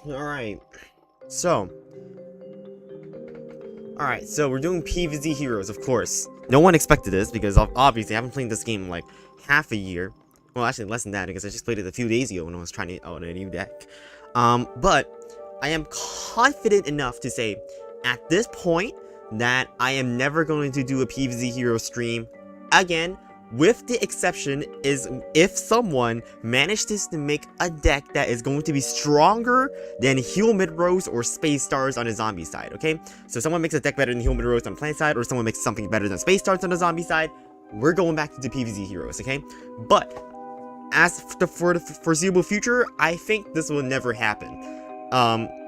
Alright. So. Alright, so we're doing PvZ Heroes, of course. No one expected this, because obviously I haven't played this game in like half a year. Well, actually less than that, because I just played it a few days ago when I was trying to out a new deck. But I am confident enough to say, at this point, that I am never going to do a PvZ Heroes stream again, with the exception is if someone manages to make a deck that is going to be stronger than Heal Mid-Rose or Space Stars on the zombie side, okay? So someone makes a deck better than Heal Mid-Rose on the planet side, or someone makes something better than Space Stars on the zombie side, we're going back to the PvZ Heroes, okay? But as for the foreseeable future, I think this will never happen.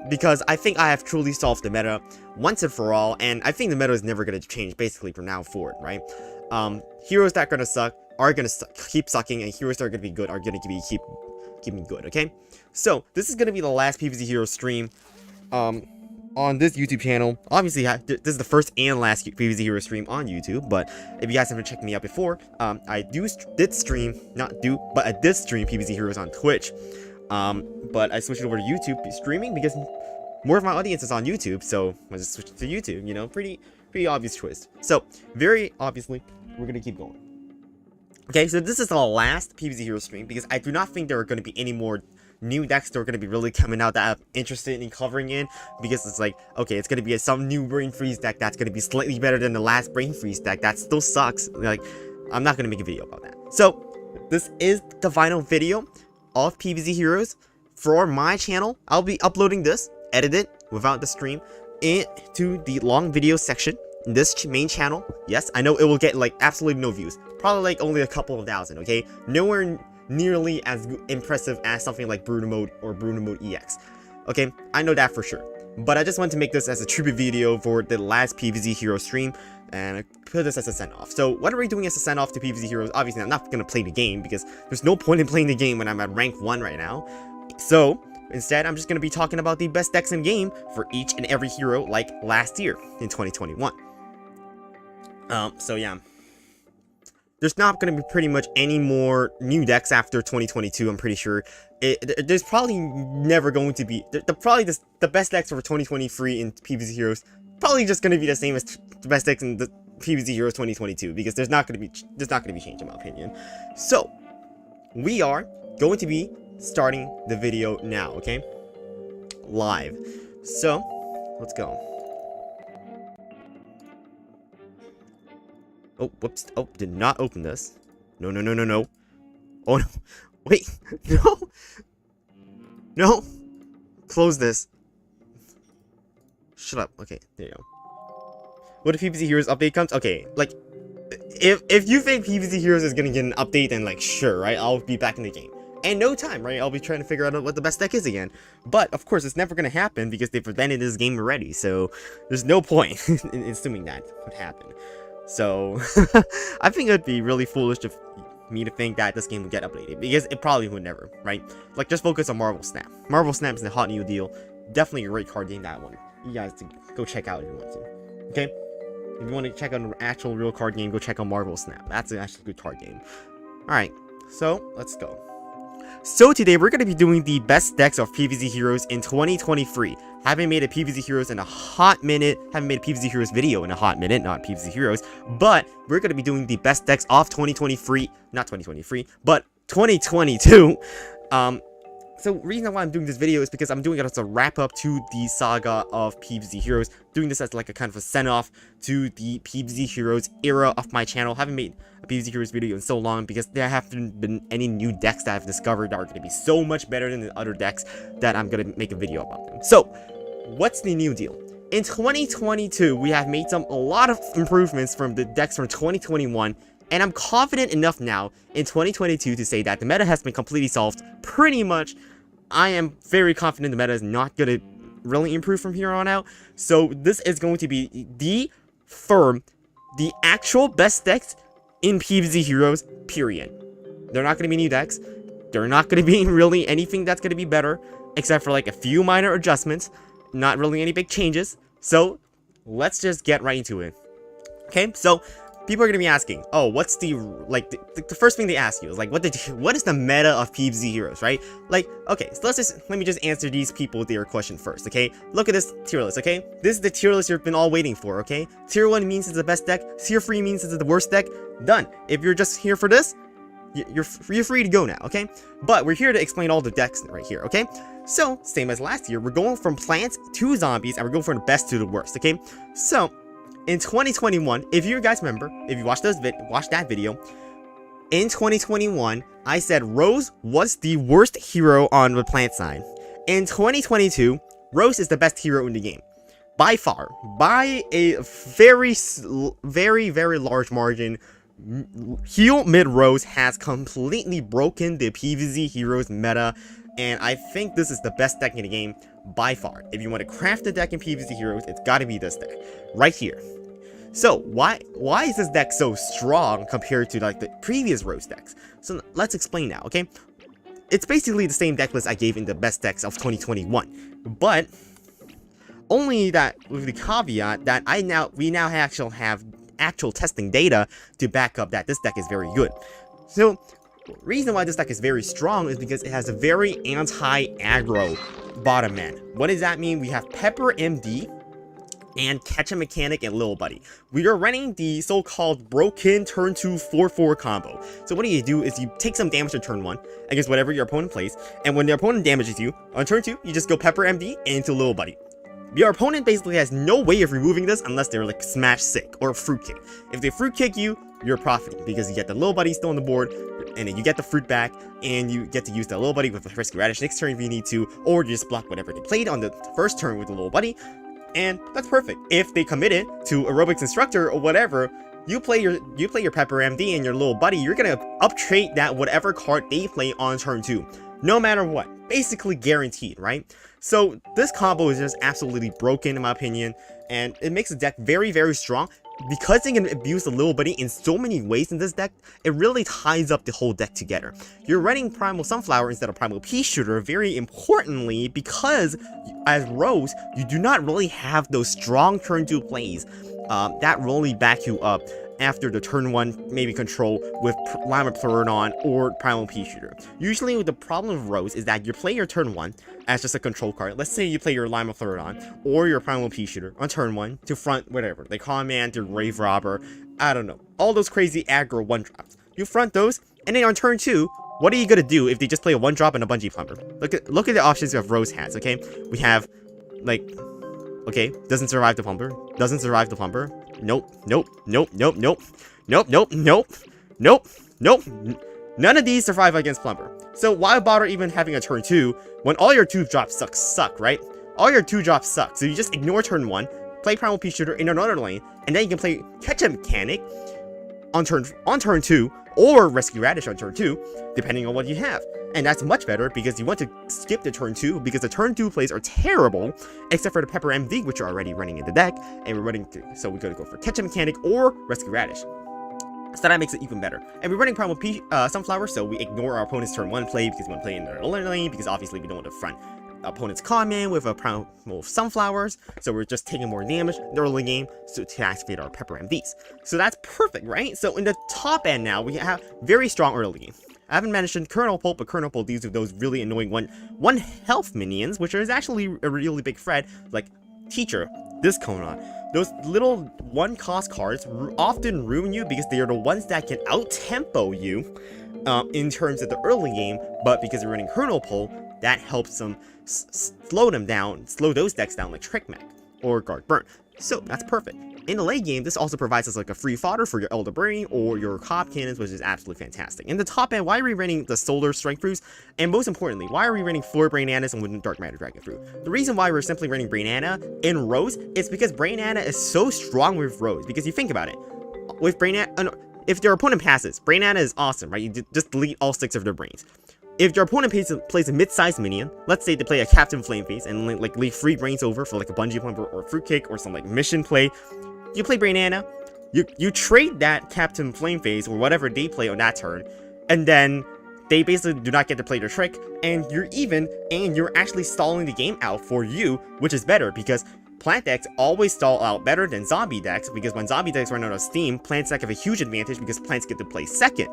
Because I think I have truly solved the meta once and for all, and I think the meta is never going to change basically from now forward, right? Heroes that are gonna suck are gonna keep sucking, and heroes that are gonna be good are gonna keep good, okay? So, this is gonna be the last PvZ Heroes stream, on this YouTube channel. Obviously, this is the first and last PvZ Heroes stream on YouTube, but if you guys haven't checked me out before, I did stream PvZ Heroes on Twitch, but I switched over to YouTube streaming because more of my audience is on YouTube, so I just switched to YouTube, you know, pretty obvious choice. So, very obviously, we're gonna keep going. Okay, so this is the last PvZ Heroes stream, because I do not think there are going to be any more new decks that are going to be really coming out that I'm interested in covering in, because it's like, okay, it's going to be some new Brain Freeze deck that's going to be slightly better than the last Brain Freeze deck that still sucks. Like, I'm not going to make a video about that. So, this is the final video of PvZ Heroes for my channel. I'll be uploading this, edited without the stream, into the long video section in this main channel. Yes, I know it will get like absolutely no views, probably like only a couple of thousand, okay? Nowhere nearly as impressive as something like Bruno Mode or Bruno Mode EX, okay? I know that for sure, but I just wanted to make this as a tribute video for the last PvZ Heroes stream, and I put this as a send-off. So what are we doing as a send-off to PvZ Heroes? Obviously I'm not gonna play the game, because there's no point in playing the game when I'm at rank 1 right now. So instead, I'm just going to be talking about the best decks in game for each and every hero, like last year in 2021. So yeah, there's not going to be pretty much any more new decks after 2022. I'm pretty sure there's probably never going to be the best decks for 2023 in PvZ Heroes. Probably just going to be the same as the best decks in the PvZ Heroes 2022, because there's not going to be change in my opinion. So we are going to be starting the video now, okay? Live. So, let's go. Oh, whoops. Oh, did not open this. No. Oh, no. Wait. No. No. Close this. Shut up. Okay, there you go. What if PvZ Heroes update comes? Okay, like, if you think PvZ Heroes is gonna get an update, then, like, sure, right? I'll be back in the game. And no time, right? I'll be trying to figure out what the best deck is again. But, of course, it's never going to happen because they've prevented this game already. So, there's no point in assuming that would happen. So, I think it would be really foolish of me to think that this game would get updated, because it probably would never, right? Like, just focus on Marvel Snap. Marvel Snap is the hot new deal. Definitely a great card game, that one. You guys can go check out if you want to. Okay? If you want to check out an actual real card game, go check out Marvel Snap. That's an actually good card game. Alright, so, let's go. So today we're going to be doing the best decks of PvZ Heroes in 2023. Haven't made a PvZ Heroes in a hot minute. Haven't made a PvZ Heroes video in a hot minute, not PvZ Heroes. But we're going to be doing the best decks of 2023. Not 2023, but 2022. So reason why I'm doing this video is because I'm doing it as a wrap up to the saga of PvZ Heroes. Doing this as like a kind of a send off to the PvZ Heroes era of my channel. Haven't made a PvZ Heroes video in so long because there haven't been any new decks that I've discovered that are going to be so much better than the other decks that I'm going to make a video about them. So, what's the new deal? In 2022, we have made a lot of improvements from the decks from 2021. And I'm confident enough now in 2022 to say that the meta has been completely solved pretty much. I am very confident the meta is not going to really improve from here on out. So this is going to be the actual best decks in PvZ Heroes, period. They're not going to be new decks. They're not going to be really anything that's going to be better, except for like a few minor adjustments. Not really any big changes. So let's just get right into it. Okay, so people are gonna be asking, oh, what's the the first thing they ask you is like, what is the meta of PvZ Heroes, right? Like, okay, so let me just answer these people their question first, okay? Look at this tier list, okay? This is the tier list you've been all waiting for, okay? Tier 1 means it's the best deck, tier 3 means it's the worst deck. Done. If you're just here for this, you're free to go now, okay? But we're here to explain all the decks right here, okay? So, same as last year, we're going from plants to zombies, and we're going from the best to the worst, okay? So, in 2021, if you guys remember, if you watched that video, in 2021, I said Rose was the worst hero on the plant side. In 2022, Rose is the best hero in the game. By far. By a very, very large margin. Heal mid Rose has completely broken the PvZ Heroes meta, and I think this is the best deck in the game by far. If you want to craft a deck in PvZ Heroes, it's got to be this deck right here. So why is this deck so strong compared to like the previous Rose decks? So let's explain now, okay? It's basically the same deck list I gave in the best decks of 2021, but only that with the caveat that we now actually have actual testing data to back up that this deck is very good. So, the reason why this deck is very strong is because it has a very anti-aggro bottom end. What does that mean? We have Pepper MD and Catch a Mechanic and Lil Buddy. We are running the so-called broken turn 2 4/4 combo. So what you do is you take some damage on turn 1 against whatever your opponent plays, and when your opponent damages you, on turn 2, you just go Pepper MD into Lil Buddy. Your opponent basically has no way of removing this unless they're like smash sick or fruit kick. If they fruit kick you, you're profiting because you get the Lil Buddy still on the board, and then you get the fruit back, and you get to use the Lil Buddy with the Rescue Radish next turn if you need to, or you just block whatever they played on the first turn with the Lil Buddy, and that's perfect. If they committed to Aerobics Instructor or whatever, you play your Pepper MD and your Lil Buddy, you're gonna up-trade that whatever card they play on turn 2. No matter what. Basically guaranteed, right? So this combo is just absolutely broken in my opinion, and it makes the deck very, very strong. Because they can abuse the Lil Buddy in so many ways in this deck, it really ties up the whole deck together. You're running Primal Sunflower instead of Primal Pea Shooter, very importantly, because as Rose, you do not really have those strong turn 2 plays that really back you up after the turn 1 maybe control with Lima Pleurodon or Primal Pea Shooter. Usually the problem with Rose is that you play your turn 1 as just a control card. Let's say you play your Lima Pleurodon or your Primal Pea Shooter on turn 1 to front whatever, like Command or Grave Robber, I don't know, all those crazy aggro 1-drops. You front those, and then on turn 2, what are you gonna do if they just play a 1-drop and a Bungee Plumber? Look at the options that Rose has, okay? We have, like, okay, doesn't survive the Plumber, doesn't survive the Plumber, nope, nope, nope, nope, nope, nope, nope, nope, nope, nope. None of these survive against Plumber. So why bother even having a turn 2 when all your 2-drops suck, right? All your 2-drops suck. So you just ignore turn 1, play Primal Pea Shooter in another lane, and then you can play Catch a Mechanic on turn 2, or Rescue Radish on turn 2, depending on what you have. And that's much better because you want to skip the turn 2 because the turn 2 plays are terrible, except for the Pepper MD, which are already running in the deck, and we're running through. So we're going to go for Catch a Mechanic or Rescue Radish. So that makes it even better. And we're running Primal Sunflower, so we ignore our opponent's turn 1 play because we want to play in their lane, because obviously we don't want to front opponent's command with a Primal Sunflowers, so we're just taking more damage in the early game to activate our Pepper MDs. So that's perfect, right? So in the top end now, we have very strong early game. I haven't mentioned Colonel Pulp, but Colonel Pulp deals with those really annoying one health minions, which is actually a really big threat, like Teacher, this Kona. Those little 1-cost cards often ruin you because they are the ones that can out-tempo you in terms of the early game, but because you're running Colonel Pulp, that helps them slow those decks down like Trick Mech or Guard Burn. So that's perfect. In the late game, this also provides us like a free fodder for your Elder Brain or your Cob Cannons, which is absolutely fantastic. In the top end, why are we running the Solar Strength Fruits? And most importantly, why are we running 4 Brainanas and 1 Dark Matter Dragon Fruit? The reason why we're simply running Brainana in Rose is because Brainana is so strong with Rose. Because you think about it, with Brainana, if your opponent passes, Brainana is awesome, right? You just delete all 6 of their brains. If your opponent plays a mid-sized minion, let's say they play a Captain Flameface and like leave 3 brains over for like a Bungee Plumber or Fruitcake or some like mission play, you play Brainana, you trade that Captain Flameface or whatever they play on that turn, and then they basically do not get to play their trick, and you're even, and you're actually stalling the game out for you, which is better because plant decks always stall out better than zombie decks, because when zombie decks run out of steam, plant decks have a huge advantage because plants get to play second.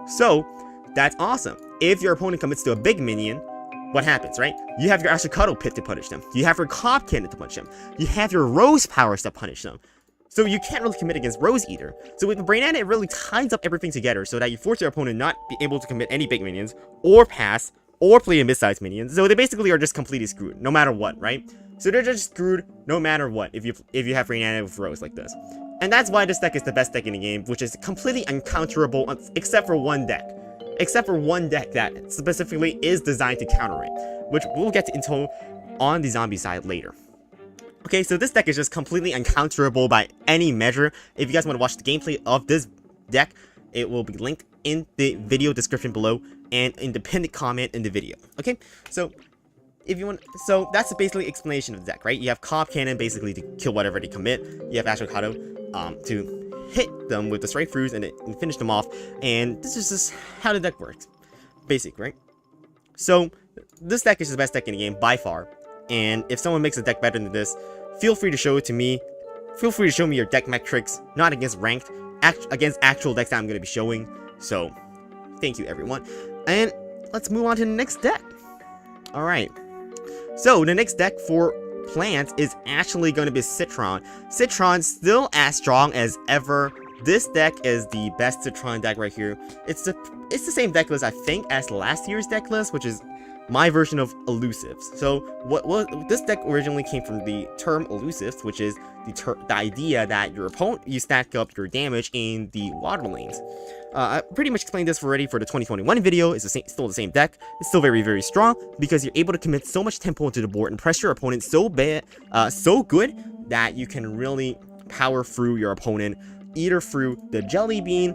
So, that's awesome. If your opponent commits to a big minion, what happens, right? You have your Ashikato Pit to punish them. You have your Cob Cannon to punish them. You have your Rose Powers to punish them. So you can't really commit against Rose either. So with the Brainetta, it really ties up everything together so that you force your opponent not be able to commit any big minions, or pass, or play a mid-sized minions. So they basically are just completely screwed, no matter what, right? So they're just screwed no matter what if you have Brainetta with Rose like this. And that's why this deck is the best deck in the game, which is completely uncounterable except for one deck. Except for one deck that specifically is designed to counter it, which we'll get into on the zombie side later. Okay, so this deck is just completely uncounterable by any measure. If you guys want to watch the gameplay of this deck, it will be linked in the video description below and in the pinned comment in the video. Okay, so if you want, so that's basically explanation of the deck, right? You have Cob Cannon basically to kill whatever they commit. You have Ashikato to hit them with the strike throughs and finish them off, and this is just how the deck works. Basic, right? So this deck is the best deck in the game by far, and if someone makes a deck better than this, feel free to show it to me. Feel free to show me your deck metrics, not against ranked, against actual decks that I'm going to be showing. So thank you everyone, and let's move on to the next deck. Alright, so the next deck for plants is actually going to be Citron. Citron's still as strong as ever. This deck is the best Citron deck right here. It's the same deck list, I think, as last year's deck list, which is my version of elusives. So this deck originally came from the term elusives, which is the idea that your opponent, you stack up your damage in the water lanes. I pretty much explained this already for the 2021 video. It's still the same deck. It's still very, very strong because you're able to commit so much tempo into the board and press your opponent so good that you can really power through your opponent, either through the Jelly Bean,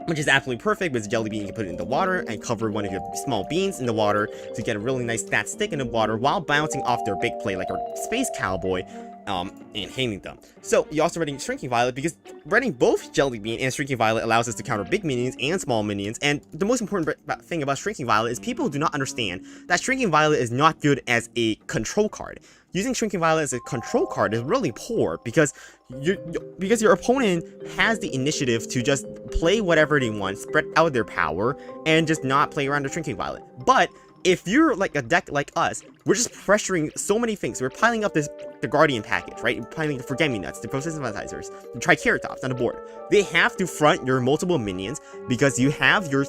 which is absolutely perfect. With Jelly Bean, you can put it in the water and cover one of your small beans in the water to get a really nice stat stick in the water while bouncing off their big play like a Space Cowboy, and hanging them. So you're also running Shrinking Violet because running both Jelly Bean and Shrinking Violet allows us to counter big minions and small minions. And the most important thing about Shrinking Violet is people do not understand that Shrinking Violet is not good as a control card. Using Shrinking Violet as a control card is really poor because your opponent has the initiative to just play whatever they want, spread out their power, and just not play around the Shrinking Violet. But if you're like a deck like us, we're just pressuring so many things. We're piling up the Guardian package, right? We're piling the Forget-Me-Nuts, the Photosynthesizers, the Triceratops on the board. They have to front your multiple minions because you have your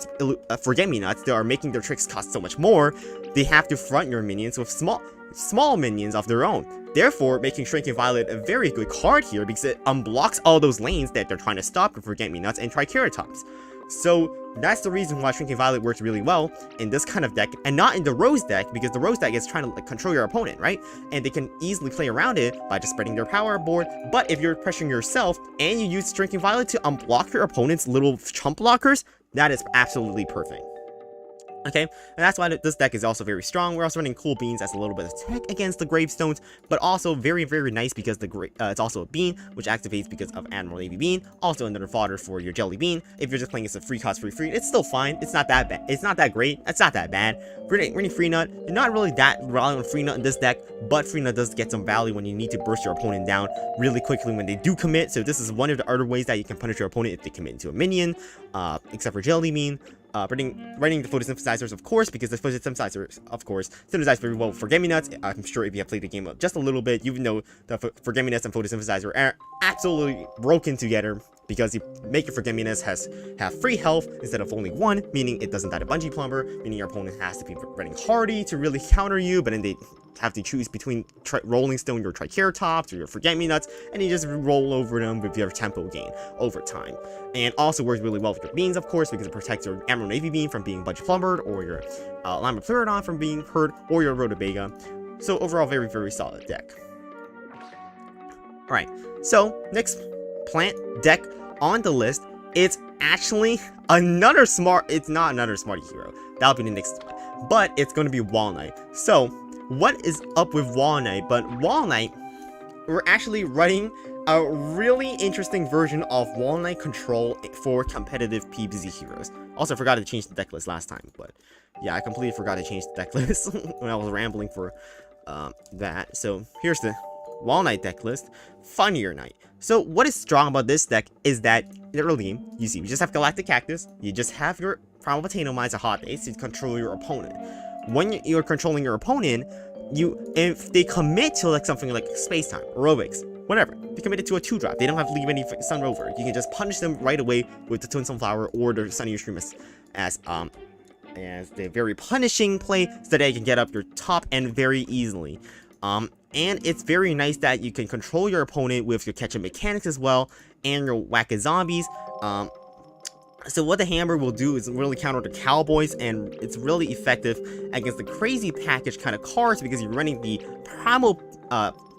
Forget-Me-Nuts that are making their tricks cost so much more. They have to front your minions with small minions of their own, therefore making Shrinking Violet a very good card here because it unblocks all those lanes that they're trying to stop with Forget-Me-Nuts and Triceratops. So that's the reason why Shrinking Violet works really well in this kind of deck and not in the Rose deck, because the Rose deck is trying to control your opponent, right? And they can easily play around it by just spreading their power board. But if you're pressuring yourself and you use Shrinking Violet to unblock your opponent's little chump blockers, that is absolutely perfect. Okay, and that's why this deck is also very strong. We're also running Cool Beans as a little bit of tech against the Gravestones, but also very, very nice because it's also a bean, which activates because of Admiral Navy Bean. Also another fodder for your Jelly Bean. If you're just playing as a free cost free, it's still fine. It's not that bad. It's not that great. It's not that bad. Running Free Nut, you're not really that reliant on Free Nut in this deck, but Free Nut does get some value when you need to burst your opponent down really quickly when they do commit. So this is one of the other ways that you can punish your opponent if they commit into a minion, except for Jelly Bean. Running the Photosynthesizers, of course, because the Photosynthesizers, of course, synthesize very well with Forget-Me-Nuts. I'm sure if you have played the game up just a little bit, you know the Forget-Me-Nuts and Photosynthesizer are absolutely broken together because you make your Forget-Me-Nuts have free health instead of only one, meaning it doesn't die to Bungee Plumber, meaning your opponent has to be running Hardy to really counter you, but then they have to choose between Rolling Stone, your Triceratops, or your Forget-Me-Nuts, and you just roll over them with your tempo gain over time. And also works really well with your beans, of course, because it protects your Admiral Navy Bean from being Bungee Plumbered, or your Lima Pleurodon from being hurt, or your Rhodobaga. So overall, very, very solid deck. Alright, so next plant deck on the list, it's actually another it's not another Smarty Hero. That'll be the next one. But it's going to be Wall Knight. So, what is up with Wall Knight? But Wall Knight, we're actually running a really interesting version of Wall Knight control for competitive PvZ Heroes. Also, I forgot to change the deck list last time, but yeah, I completely forgot to change the deck list when I was rambling for that. So here's the Walnut deck list, Funnier Night. So what is strong about this deck is that in the early game, you see, you just have Galactic Cactus, you just have your Primal Potato Mines and Hot Days to control your opponent. When you're controlling your opponent, if they commit to like something like Space Time, Aerobics, whatever, they committed to a 2-drop, they don't have to leave any Sun Rover, you can just punish them right away with the Twin Sunflower or the Sunny Stream as the very punishing play so that you can get up your top end very easily. And it's very nice that you can control your opponent with your catch-up mechanics as well, and your whack-a-zombies. So what the hammer will do is really counter the cowboys, and it's really effective against the crazy package kind of cards because you're running the Primal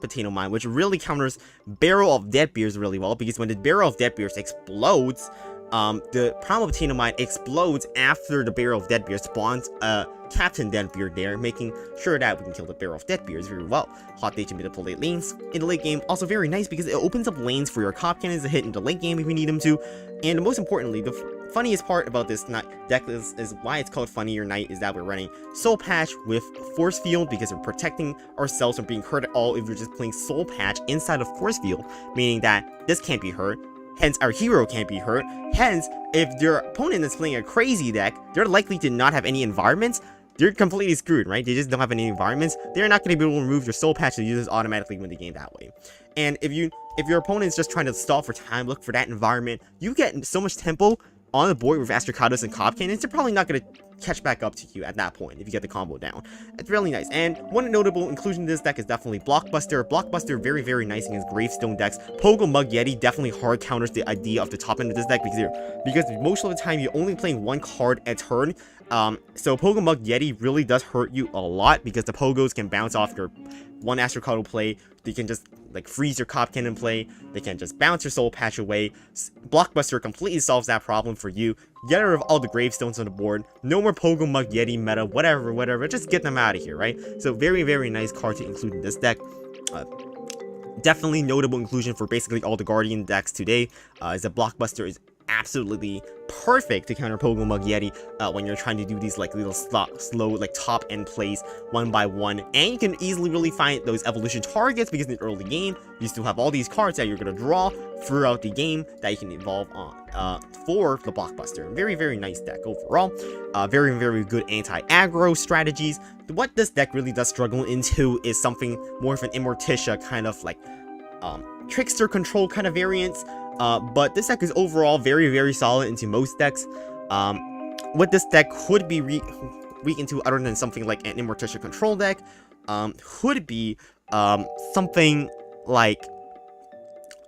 Potato Mine, which really counters Barrel of Deadbeards really well, because when the Barrel of Deadbeards explodes, the Primal Potato Mine explodes after the Barrel of Deadbeard spawns a Captain Deadbeard there, making sure that we can kill the Barrel of Deadbeards very well. Hot Day to manipulate lanes in the late game, also very nice because it opens up lanes for your cop cannons to hit in the late game if you need them to. And most importantly, the funniest part about this deck is why it's called Funnier Night, is that we're running Soul Patch with Force Field because we're protecting ourselves from being hurt at all if you're just playing Soul Patch inside of Force Field, meaning that this can't be hurt. Hence, our hero can't be hurt. Hence, if your opponent is playing a crazy deck, they're likely to not have any environments. They're completely screwed, right? They just don't have any environments. They're not going to be able to remove your soul patch, so you just automatically win the game that way. And if your opponent is just trying to stall for time, look for that environment, you get so much tempo on the board with Astrocatus and Cob Cannons, they're probably not going to catch back up to you at that point if you get the combo down. It's really nice. And one notable inclusion in this deck is definitely Blockbuster. Blockbuster, very, very nice against Gravestone decks. Pogo Mug Yeti definitely hard counters the idea of the top end of this deck because most of the time you're only playing one card a turn. So Pogo Mug Yeti really does hurt you a lot because the Pogos can bounce off your one Astrocato play. They can just like freeze your Cop Cannon play. They can just bounce your Soul Patch away. Blockbuster completely solves that problem for you. Get rid of all the gravestones on the board. No more Pogo Mug Yeti meta, whatever. Just get them out of here, right? So very, very nice card to include in this deck. Definitely notable inclusion for basically all the Guardian decks today. Is that Blockbuster is absolutely perfect to counter Pogo Mug Yeti when you're trying to do these like little slow like top end plays one by one, and you can easily really find those evolution targets because in the early game you still have all these cards that you're gonna draw throughout the game that you can evolve on for the Blockbuster. Very, very nice deck overall. Very, very good anti-aggro strategies. What this deck really does struggle into is something more of an Immortitia kind of like trickster control kind of variants. But this deck is overall very, very solid into most decks. What this deck could be weak into other than something like an Immortitia control deck could be something like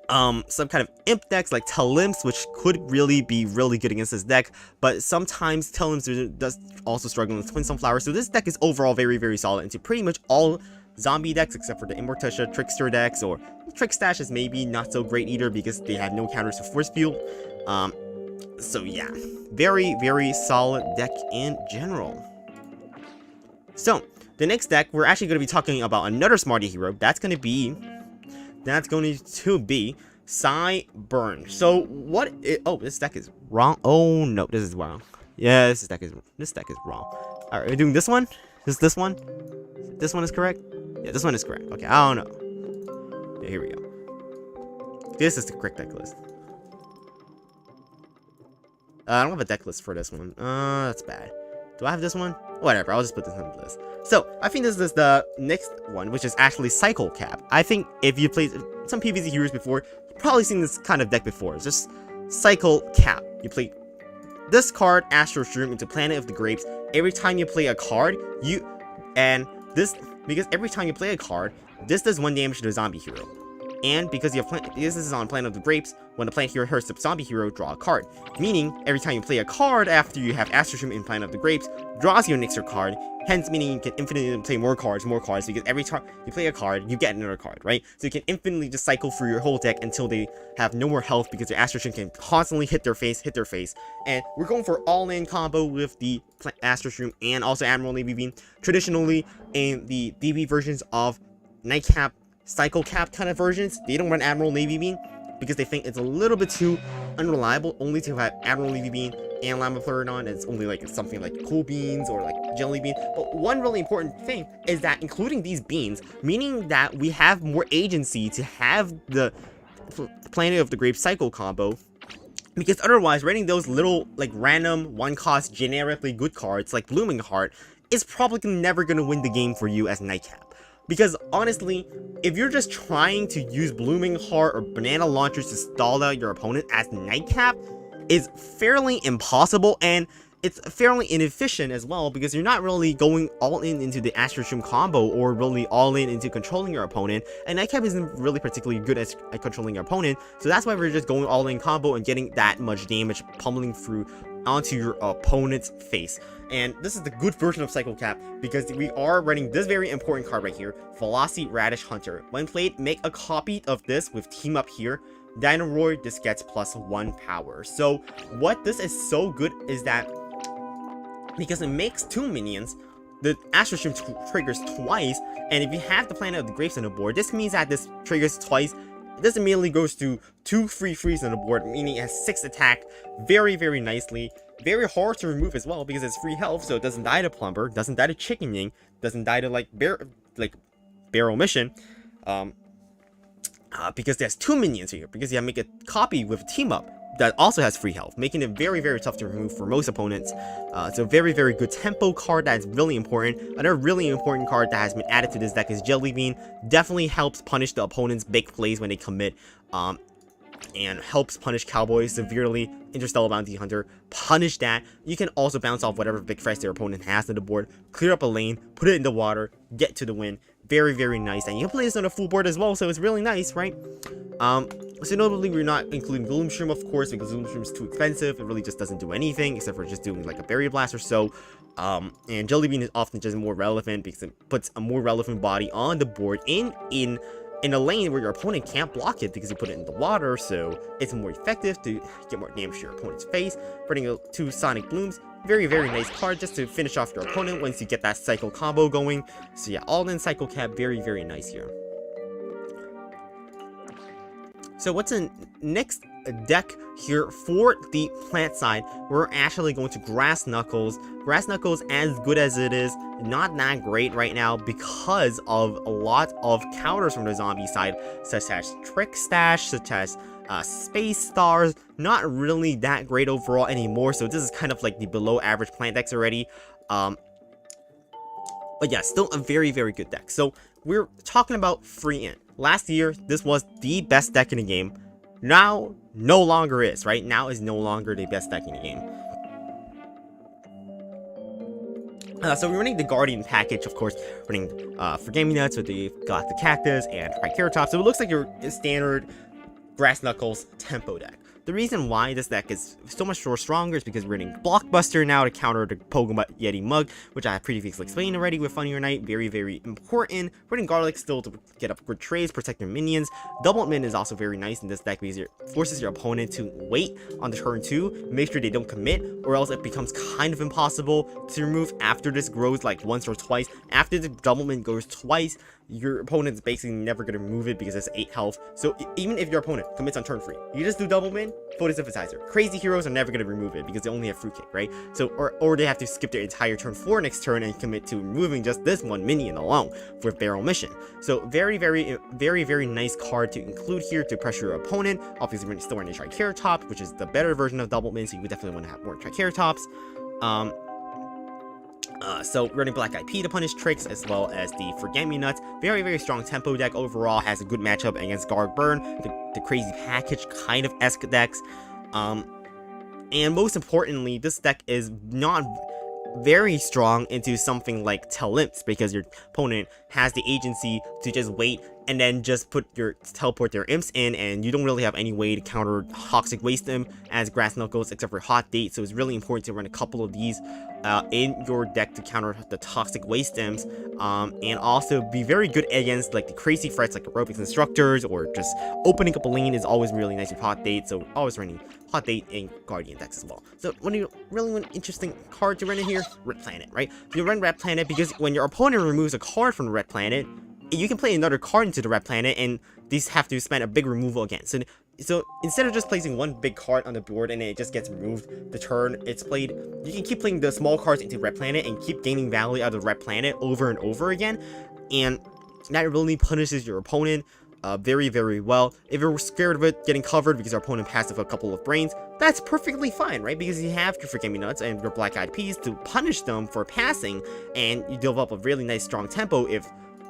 some kind of imp decks like Tal-Imps, which could really be really good against this deck, but sometimes Tal-Imps does also struggle with Twin Sunflower. So this deck is overall very, very solid into pretty much all zombie decks except for the Immortitia Trickster decks, or Trickstash is maybe not so great either because they have no counters to Force Field. So yeah, very, very solid deck in general. So the next deck we're actually going to be talking about another Smarty hero. That's going to be Burn. So oh, this deck is wrong. Oh no, this is wrong. Yeah, this deck is wrong. All right, we're doing this one. This one. This one is correct. Yeah, this one is correct. Okay, I don't know. Yeah, here we go. This is the correct deck list. I don't have a deck list for this one. That's bad. Do I have this one? Whatever, I'll just put this on the list. So, I think this is the next one, which is actually Cycle Cap. I think if you played some PvZ Heroes before, you've probably seen this kind of deck before. It's just Cycle Cap. You play this card, Astro Shroom, into Planet of the Grapes. Every time you play a card, because every time you play a card, this does 1 damage to the zombie hero. And because this is on Planet of the Grapes, when the Planet hero hurts the zombie hero, draw a card. Meaning, every time you play a card after you have Astro Shroom in Planet of the Grapes, draws you an extra card. Hence, meaning you can infinitely play more cards, because every time you play a card, you get another card, right? So you can infinitely just cycle through your whole deck until they have no more health because their Astro Shroom can constantly hit their face. And we're going for all-in combo with the Astro Shroom and also Admiral Navy Beam. Traditionally, in the DB versions of Nightcap, Cycle Cap kind of versions, they don't run Admiral Navy Beam because they think it's a little bit too unreliable only to have Admiral Navy Beam and Lamoplerodon, it's only like something like cool beans or like jelly bean. But one really important thing is that including these beans, meaning that we have more agency to have the Planet of the Grapes cycle combo, because otherwise running those little like random one cost generically good cards like Blooming Heart is probably never going to win the game for you as Nightcap. Because honestly, if you're just trying to use Blooming Heart or Banana Launchers to stall out your opponent as Nightcap, is fairly impossible, and it's fairly inefficient as well, because you're not really going all in into the Astro Shroom combo or really all in into controlling your opponent, and Nightcap isn't really particularly good at controlling your opponent, so that's why we're just going all in combo and getting that much damage pummeling through onto your opponent's face. And this is the good version of Cycle Cap, because we are running this very important card right here, Velocity Radish Hunter. When played, make a copy of this with Team Up here. Dynoroid, this gets +1 power. So what this is so good is that because it makes 2 minions, the Astro Shroom triggers twice, and if you have the Planet of the Grapes on the board, this means that this triggers twice. This immediately goes to 2 free frees on the board, meaning it has 6 attack very, very nicely. Very hard to remove as well because it's free health, so it doesn't die to Plumber, doesn't die to Chicken Ying, doesn't die to like Barrel Mission. Because there's 2 minions here, because you have to make a copy with Team Up that also has free health, making it very, very tough to remove for most opponents. It's a very, very good tempo card that's really important. Another really important card that has been added to this deck is Jelly Bean. Definitely helps punish the opponent's big plays when they commit, and helps punish Cowboy severely. Interstellar Bounty Hunter, punish that. You can also bounce off whatever big threats your opponent has on the board, clear up a lane, put it in the water, get to the win. Very, very nice, and you can play this on a full board as well, so it's really nice, right? So notably, we're not including Gloom Shroom, of course, because Gloom Shroom is too expensive. It really just doesn't do anything, except for just doing like a Berry Blast or so. And Jelly Bean is often just more relevant because it puts a more relevant body on the board in a lane where your opponent can't block it because you put it in the water, so it's more effective to get more damage to your opponent's face. Running 2 Sonic Blooms, very, very nice card just to finish off your opponent once you get that cycle combo going. So yeah, all in Cycle Cap, very, very nice here. So what's in next deck here for the plant side? We're actually going to Grass Knuckles. Grass Knuckles, as good as it is, not that great right now because of a lot of counters from the zombie side, such as Trick Stash, such as Space Stars. Not really that great overall anymore, so this is kind of like the below average plant decks already. But yeah, still a very, very good deck. So we're talking about FryEmUp. Last year, this was the best deck in the game. Now, no longer is, right? Now is no longer the best deck in the game. So we're running the Guardian package, of course, running FryEmUp nuts with the Galactic Cactus and Triceratops. So it looks like your standard Grass Knuckles tempo deck. The reason why this deck is so much more stronger is because we're running Blockbuster now to counter the Pokemon Yeti Mug, which I have previously explained already with Funnier Night. Very, very important. Running Garlic still to get up good trades, protect your minions. Double Min is also very nice in this deck because it forces your opponent to wait on the turn 2, make sure they don't commit, or else it becomes kind of impossible to remove after this grows like once or twice. After the Double Min goes twice, your opponent's basically never going to remove it because it's 8 health. So even if your opponent commits on turn 3, you just do Double Min, Photosynthesizer. Crazy Heroes are never going to remove it because they only have Fruitcake, right? So, or they have to skip their entire turn 4 next turn and commit to removing just this one minion alone for Barrel Mission. So very, very, very, very nice card to include here to pressure your opponent. Obviously, we're still running Triceratops, which is the better version of Double Min, so you would definitely want to have more Triceratops. So running Black IP to punish tricks, as well as the FryEmUp nuts. Very, very strong tempo deck overall. Has a good matchup against Guard Burn, the crazy package kind of esque decks. And most importantly, this deck is not very strong into something like Tal-Imps because your opponent has the agency to just wait and then just teleport their imps in, and you don't really have any way to counter Toxic Waste Imp as Grass Knuckles except for Hot Date. So it's really important to run a couple of these in your deck to counter the Toxic Waste Imps, and also be very good against like the crazy threats like Aerobics Instructors, or just opening up a lane is always really nice with Hot Date. So always running Hot Date in Guardian decks as well. So one interesting card to run in here, Red Planet, right? You run Red Planet because when your opponent removes a card from the Red Planet, you can play another card into the Red Planet, and these have to spend a big removal again. So So instead of just placing one big card on the board and it just gets removed the turn it's played, you can keep playing the small cards into red planet and keep gaining value out of the red planet over and over again, and that really punishes your opponent very, very well. If you're scared of it getting covered because your opponent passed a couple of brains, that's perfectly fine, right? Because you have your FryEmUp and your black-eyed peas to punish them for passing, and you develop a really nice strong tempo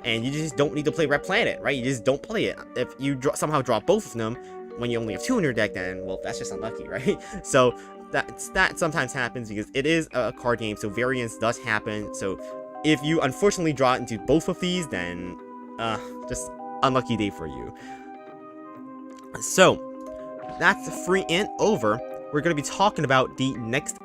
and you just don't need to play red planet, right? You just don't play it. If you somehow drop both of them when you only have 2 in your deck, then, well, that's just unlucky, right? So that sometimes happens because it is a card game, so variance does happen. So if you unfortunately draw into both of these, then just unlucky day for you. So that's free and over. We're going to be talking about the next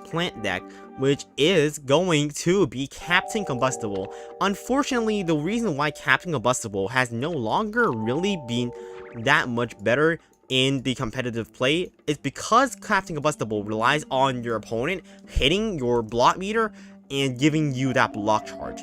plant deck, which is going to be Captain Combustible. Unfortunately, the reason why Captain Combustible has no longer really been that much better in the competitive play is because Captain Combustible relies on your opponent hitting your block meter and giving you that block charge.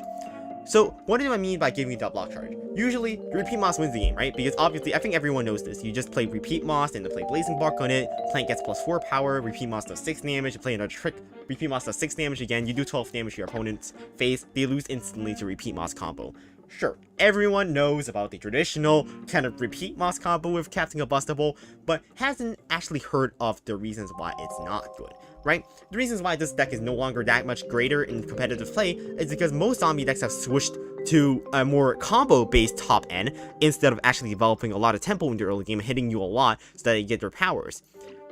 So what do I mean by giving you that block charge? Usually, Repeat Moss wins the game, right? Because obviously, I think everyone knows this. You just play Repeat Moss and then play Blazing Bark on it. Plant gets +4 power. Repeat Moss does 6 damage. You play another trick. Repeat Moss does 6 damage again. You do 12 damage to your opponent's face. They lose instantly to Repeat Moss combo. Sure, everyone knows about the traditional kind of Repeat Moss combo with Captain Combustible, but hasn't actually heard of the reasons why it's not good, right? The reasons why this deck is no longer that much greater in competitive play is because most zombie decks have switched to a more combo-based top end instead of actually developing a lot of tempo in the early game, hitting you a lot so that you get your powers.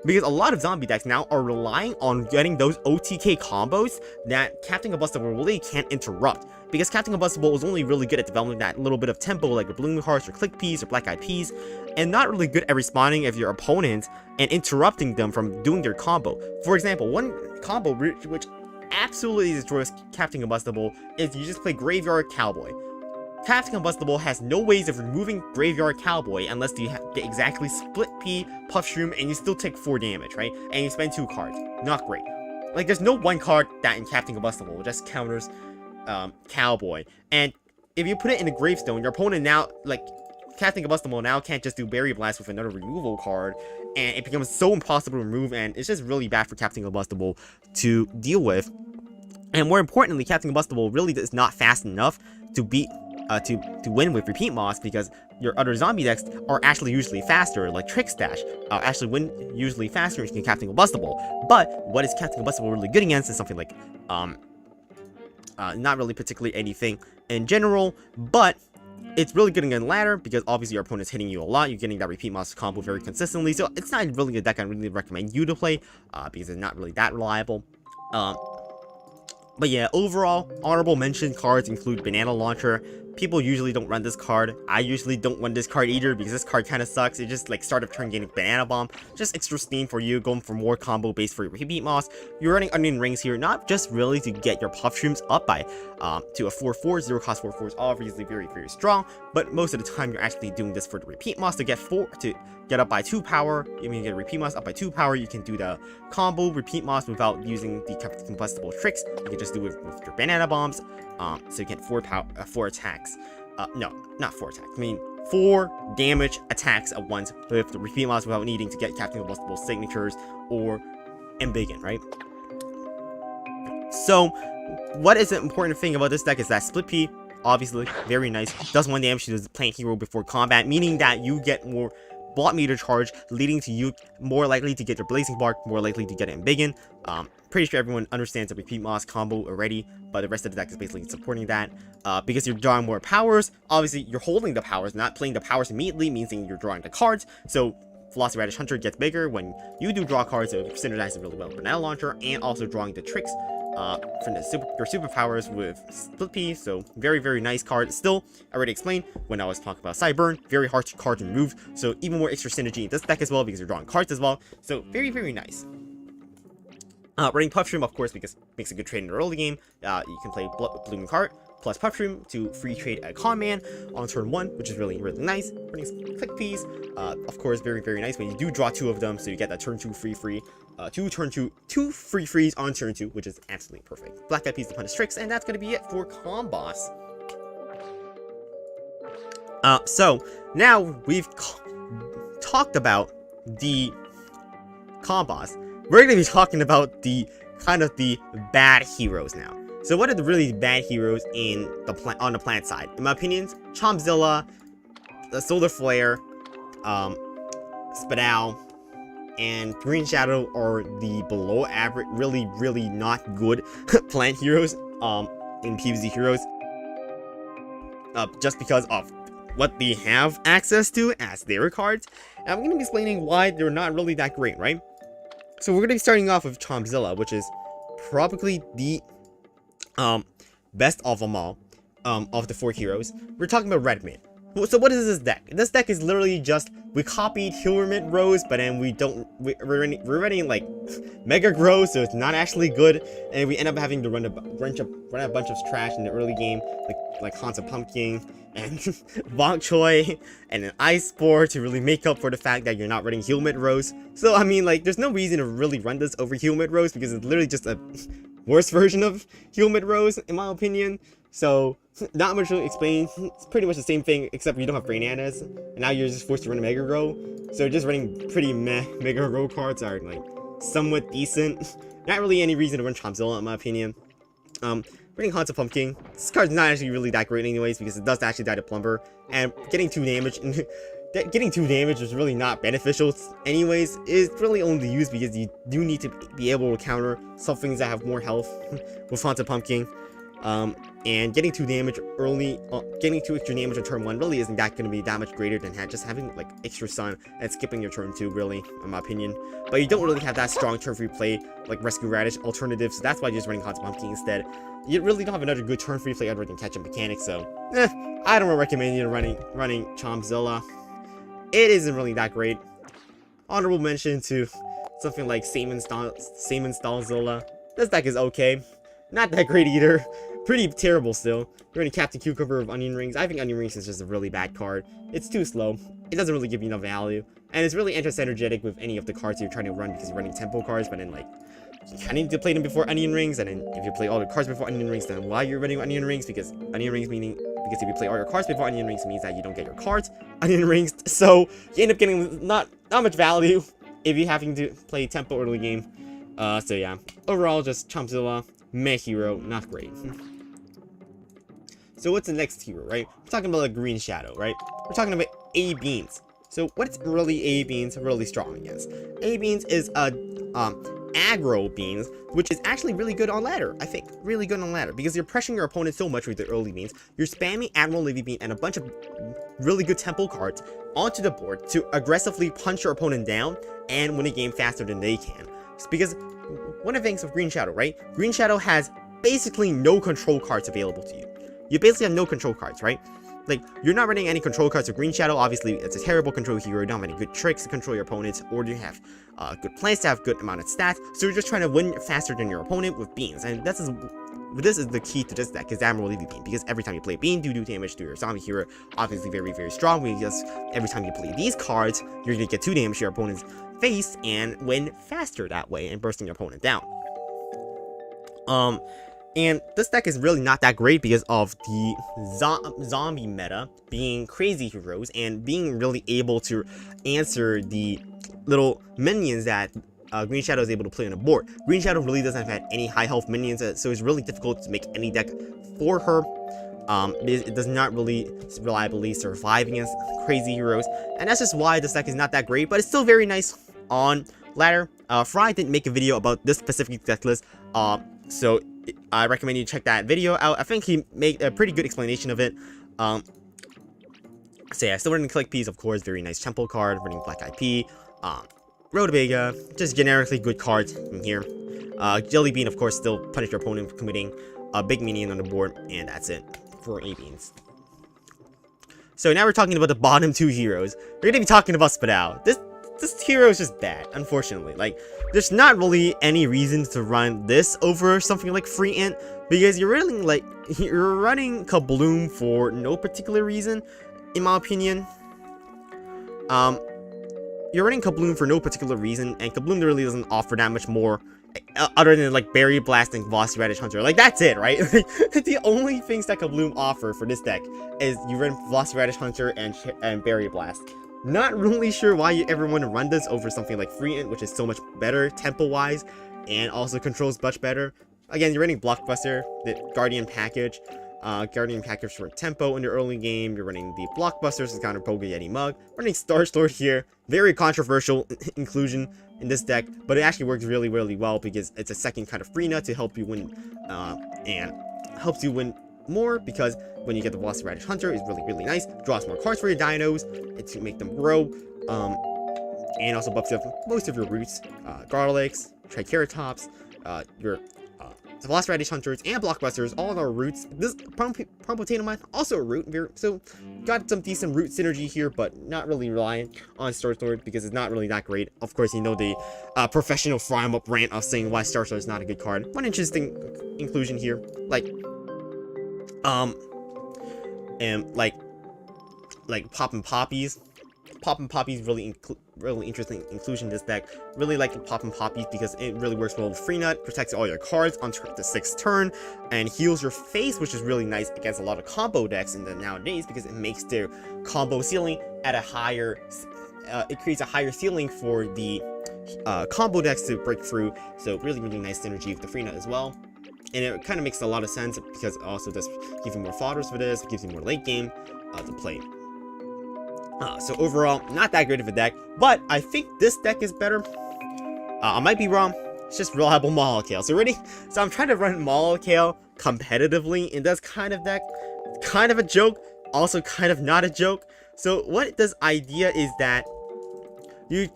Because a lot of zombie decks now are relying on getting those OTK combos that Captain Combustible really can't interrupt. Because Captain Combustible is only really good at developing that little bit of tempo like your Blooming Hearts or Click Peas or Black Eyed Peas, and not really good at responding of your opponent and interrupting them from doing their combo. For example, one combo which absolutely destroys Captain Combustible is you just play Graveyard Cowboy. Captain Combustible has no ways of removing Graveyard Cowboy unless you get exactly Split Pea, Puff Shroom, and you still take 4 damage, right? And you spend 2 cards. Not great. Like, there's no one card that in Captain Combustible just counters Cowboy. And if you put it in a Gravestone, your opponent now, like, Captain Combustible now can't just do Berry Blast with another removal card, and it becomes so impossible to remove, and it's just really bad for Captain Combustible to deal with. And more importantly, Captain Combustible really is not fast enough to beat to win with Repeat Moss, because your other zombie decks are actually usually faster, like Trick Stash actually win usually faster than Captain Combustible. But what is Captain Combustible really good against is something like not really particularly anything in general, but it's really good against ladder because obviously your opponent's hitting you a lot. You're getting that Repeat Moss combo very consistently, so it's not really a deck I really recommend you to play because it's not really that reliable. But yeah, overall, honorable mention cards include Banana Launcher. People usually don't run this card. I usually don't run this card either because this card kind of sucks. It just like start of turn getting Banana Bomb. Just extra steam for you, going for more combo based for your Repeat Moss. You're running Onion Rings here, not just really to get your Puff Shrooms up by to a 4/4. 0 cost 4/4 is obviously very, very strong, but most of the time you're actually doing this for the Repeat Moss to get up by 2 power. If you get a Repeat Moss up by 2 power, you can do the combo Repeat Moss without using the combustible tricks. You can just do it with your Banana Bombs. So you get 4 attacks. No, not 4 attacks. I mean 4 damage attacks at once with the Repeat Moss without needing to get Captain Combustible signatures or Embiggen, right? So, what is the important thing about this deck is that Split Pea, obviously, very nice. Does 1 damage to the plant hero before combat, meaning that you get more block meter charge, leading to you more likely to get your Blazing Bark, more likely to get Embiggen. Pretty sure everyone understands the Repeat Moss combo already, but the rest of the deck is basically supporting that. Because you're drawing more powers, obviously you're holding the powers, not playing the powers immediately, means you're drawing the cards. So Velocity Radish Hunter gets bigger when you do draw cards, so it synergizes really well with Banana Launcher, and also drawing the tricks from your superpowers with Split Pea. So very, very nice card. Still, I already explained when I was talking about Sideburn, very hard card to remove, so even more extra synergy in this deck as well because you're drawing cards as well. So very, very nice. Running Puff Shroom, of course, because it makes a good trade in the early game. You can play Blooming Heart plus Puff Shroom to free trade a Con Man on turn 1, which is really, really nice. Running some Click Peas, of course, very, very nice when you do draw 2 of them, so you get that turn 2 free, 2 free frees on turn 2, which is absolutely perfect. Black Eyed Peas to punish tricks, and that's gonna be it for Combos. So now we've talked about the combos, we're going to be talking about the kind of the bad heroes now. So what are the really bad heroes in the on the plant side? In my opinion, Chompzilla, the Solar Flare, Spadal, and Green Shadow are the below average, really not good plant heroes in PvZ Heroes. Just because of what they have access to as their cards. And I'm going to be explaining why they're not really that great, right? So we're going to be starting off with Chompzilla, which is probably the best of them all, of the 4 heroes. We're talking about Red Mid. So what is this deck? This deck is literally just, we copied Mid Rose, but then we're running like Mega Grow, so it's not actually good, and we end up having to run a bunch of trash in the early game, like Haunted Pumpkin and Bok Choy and an Ice Spore to really make up for the fact that you're not running Mid Rose. So I mean, like, there's no reason to really run this over Mid Rose because it's literally just a worse version of Mid Rose, in my opinion. So not much to explain. It's pretty much the same thing, except you don't have Brainanas, and now you're just forced to run a Mega Grow. So just running pretty meh Mega Grow cards are like somewhat decent. Not really any reason to run Chompzilla, in my opinion. Running Haunted Pumpkin. This card's not actually really that great anyways, because it does actually die to Plumber, and getting 2 damage getting 2 damage is really not beneficial anyways. It's really only used because you do need to be able to counter some things that have more health with Haunted Pumpkin. And getting 2 damage early, getting 2 extra damage on turn 1 really isn't that going to be that much greater than just having like extra sun and skipping your turn 2, really, in my opinion. But you don't really have that strong turn 3 play like Rescue Radish alternatives, so that's why you're just running Haunted Pumpkin instead. You really don't have another good turn 3 play other than Catch-Up Mechanics, so I don't recommend you running Chompzilla. It isn't really that great. Honorable mention to something like Saman Stalzilla. This deck is okay. Not that great either. Pretty terrible still. You're running Captain Cucumber of Onion Rings. I think Onion Rings is just a really bad card. It's too slow. It doesn't really give you enough value. And it's really anti-synergetic with any of the cards you're trying to run because you're running tempo cards, but then like you kind of need to play them before Onion Rings, and then if you play all the cards before Onion Rings, then why you're running Onion Rings? Because Onion Rings because if you play all your cards before Onion Rings means that you don't get your cards Onion Rings, so you end up getting not much value if you're having to play tempo early game. So yeah, overall just Chompzilla, meh hero, not great. So what's the next hero, right? We're talking about like Green Shadow, right? We're talking about A-Beans. So what's really A-Beans really strong against? A-Beans is a aggro beans, which is actually really good on ladder. I think really good on ladder because you're pressuring your opponent so much with the early beans. You're spamming Admiral Levy Bean and a bunch of really good tempo cards onto the board to aggressively punch your opponent down and win a game faster than they can. It's because one of the things of Green Shadow, right? Green Shadow has basically no control cards available to you. You basically have no control cards, right? Like, you're not running any control cards with Green Shadow. Obviously, it's a terrible control hero. You don't have any good tricks to control your opponents, or you have good plans to have good amount of stats. So you're just trying to win faster than your opponent with beans. And this is the key to this deck, is Admiral Levy Bean. Because every time you play Bean, you do damage to your zombie hero. Obviously, very strong. Because every time you play these cards, you're going to get 2 damage to your opponent's face and win faster that way and bursting your opponent down. And this deck is really not that great because of the zombie meta being crazy heroes and being really able to answer the little minions that Green Shadow is able to play on the board. Green Shadow really doesn't have any high health minions, so it's really difficult to make any deck for her. It does not really reliably survive against crazy heroes, and that's just why this deck is not that great, but it's still very nice on ladder. Fry didn't make a video about this specific deck list, so I recommend you check that video out. I think he made a pretty good explanation of it. So yeah, still running Click Peas, of course, very nice tempo card, running Black IP, Rutabaga, just generically good cards in here. Jelly Bean, of course, still punish your opponent for committing a big minion on the board, and that's it for A-Beans. So now we're talking about the bottom 2 heroes. We're gonna be talking about Spadal. This hero is just bad, unfortunately. Like, there's not really any reason to run this over something like FryEmUp, because you're running Kabloom for no particular reason, in my opinion. You're running Kabloom for no particular reason, and Kabloom really doesn't offer that much more, other than like Berry Blast and Velocity Radish Hunter. Like, that's it, right? The only things that Kabloom offer for this deck is you run Velocity Radish Hunter and Berry Blast. Not really sure why you ever want to run this over something like FryEmUp, which is so much better tempo-wise, and also controls much better. Again, you're running Blockbuster, the Guardian package for tempo in the early game. You're running the Blockbusters to counter Poga Yeti Mug. Running Star Sword here, very controversial inclusion in this deck, but it actually works really, really well because it's a second kind of free nut to help you win, and helps you win more because when you get the Velociraptor Hunter, it's really, really nice. Draws more cards for your dinos, it's to make them grow, and also buffs up most of your roots, Garlics, Triceratops, your Velociraptor Hunters, and Blockbusters, all of our roots. This Potato Mine, also a root, so got some decent root synergy here, but not really reliant on Star Sword because it's not really that great. Of course, you know the professional FryEmUp rant of saying why Star Sword is not a good card. One interesting inclusion here, like Poppin' Poppies. Poppin' Poppies really interesting inclusion in this deck. Really like Poppin' Poppies because it really works well with free nut, protects all your cards on the 6th turn, and heals your face, which is really nice against a lot of combo decks in the nowadays because it makes their combo ceiling at a higher, it creates a higher ceiling for the combo decks to break through. So really, really nice synergy with the free nut as well. And it kind of makes a lot of sense because it also does give you more fodders for this, it gives you more late game to play. So overall, not that great of a deck, but I think this deck is better. I might be wrong. It's just reliable Molekale. So ready? So I'm trying to run Molekale competitively in this kind of deck. Kind of a joke, also kind of not a joke. So what this idea is that you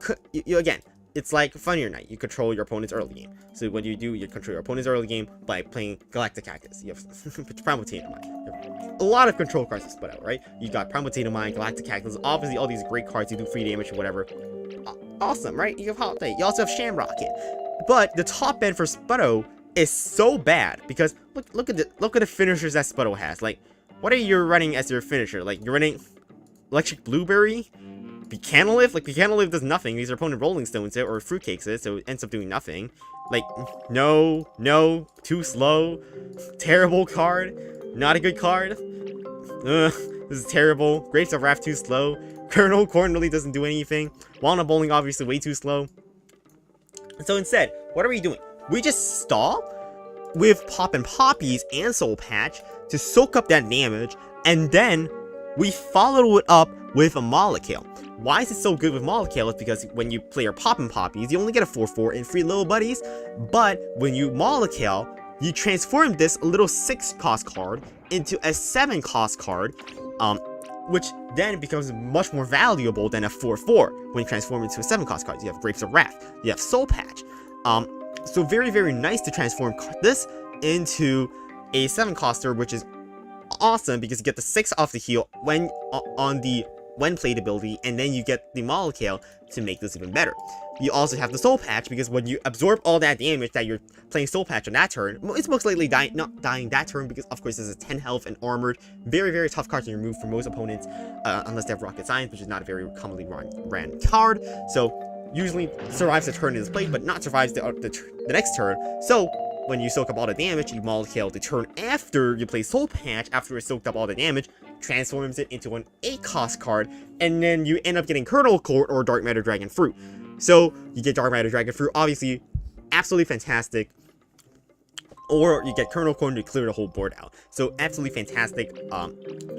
again, it's like Funnier Night. You control your opponent's early game. So what you do, you control your opponent's early game by playing Galactic Cactus. You have Primal Mine. A lot of control cards to split out, right? You got Primal Mine, Galactic Cactus, obviously all these great cards. You do free damage or whatever. Awesome, right? You have Holiday. You also have Shamrocket. But the top end for Sputto is so bad because look at the finishers that Sputto has. Like, what are you running as your finisher? Like, you're running Electric Blueberry? Buchanolith? Like, Buchanolith does nothing. These are opponent Rolling Stones it, or Fruitcakes it, so it ends up doing nothing. Like, no, too slow. Terrible card. Not a good card. This is terrible. Grapes of Wrath too slow. Colonel Corn really doesn't do anything. Walnut Bowling obviously way too slow. So instead, what are we doing? We just stall with Poppin' Poppies and Soul Patch to soak up that damage, and then we follow it up with a Molekale. Why is it so good with Molekale? It's because when you play your Poppin' Poppies, you only get a 4/4 and free little buddies, but when you Molekale, you transform this little 6-cost card into a 7-cost card, which then becomes much more valuable than a 4/4 when you transform into a 7-cost card. You have Grapes of Wrath, you have Soul Patch. So very, very nice to transform this into a 7-coster, which is awesome because you get the 6 off the heel when on the when played ability, and then you get the Molekale to make this even better. You also have the Soul Patch because when you absorb all that damage that you're playing Soul Patch on that turn, it's most likely not dying that turn because of course this is 10 health and armored. Very, very tough card to remove for most opponents unless they have Rocket Science, which is not a very commonly ran card. So usually survives the turn it is played, but not survives the next turn. So when you soak up all the damage, you Molekale the turn after you play Soul Patch, after it soaked up all the damage, transforms it into an 8-cost card, and then you end up getting Colonel Court or Dark Matter Dragon Fruit. So you get Dark Matter Dragon Fruit, obviously absolutely fantastic, or you get Colonel Court to clear the whole board out. So absolutely fantastic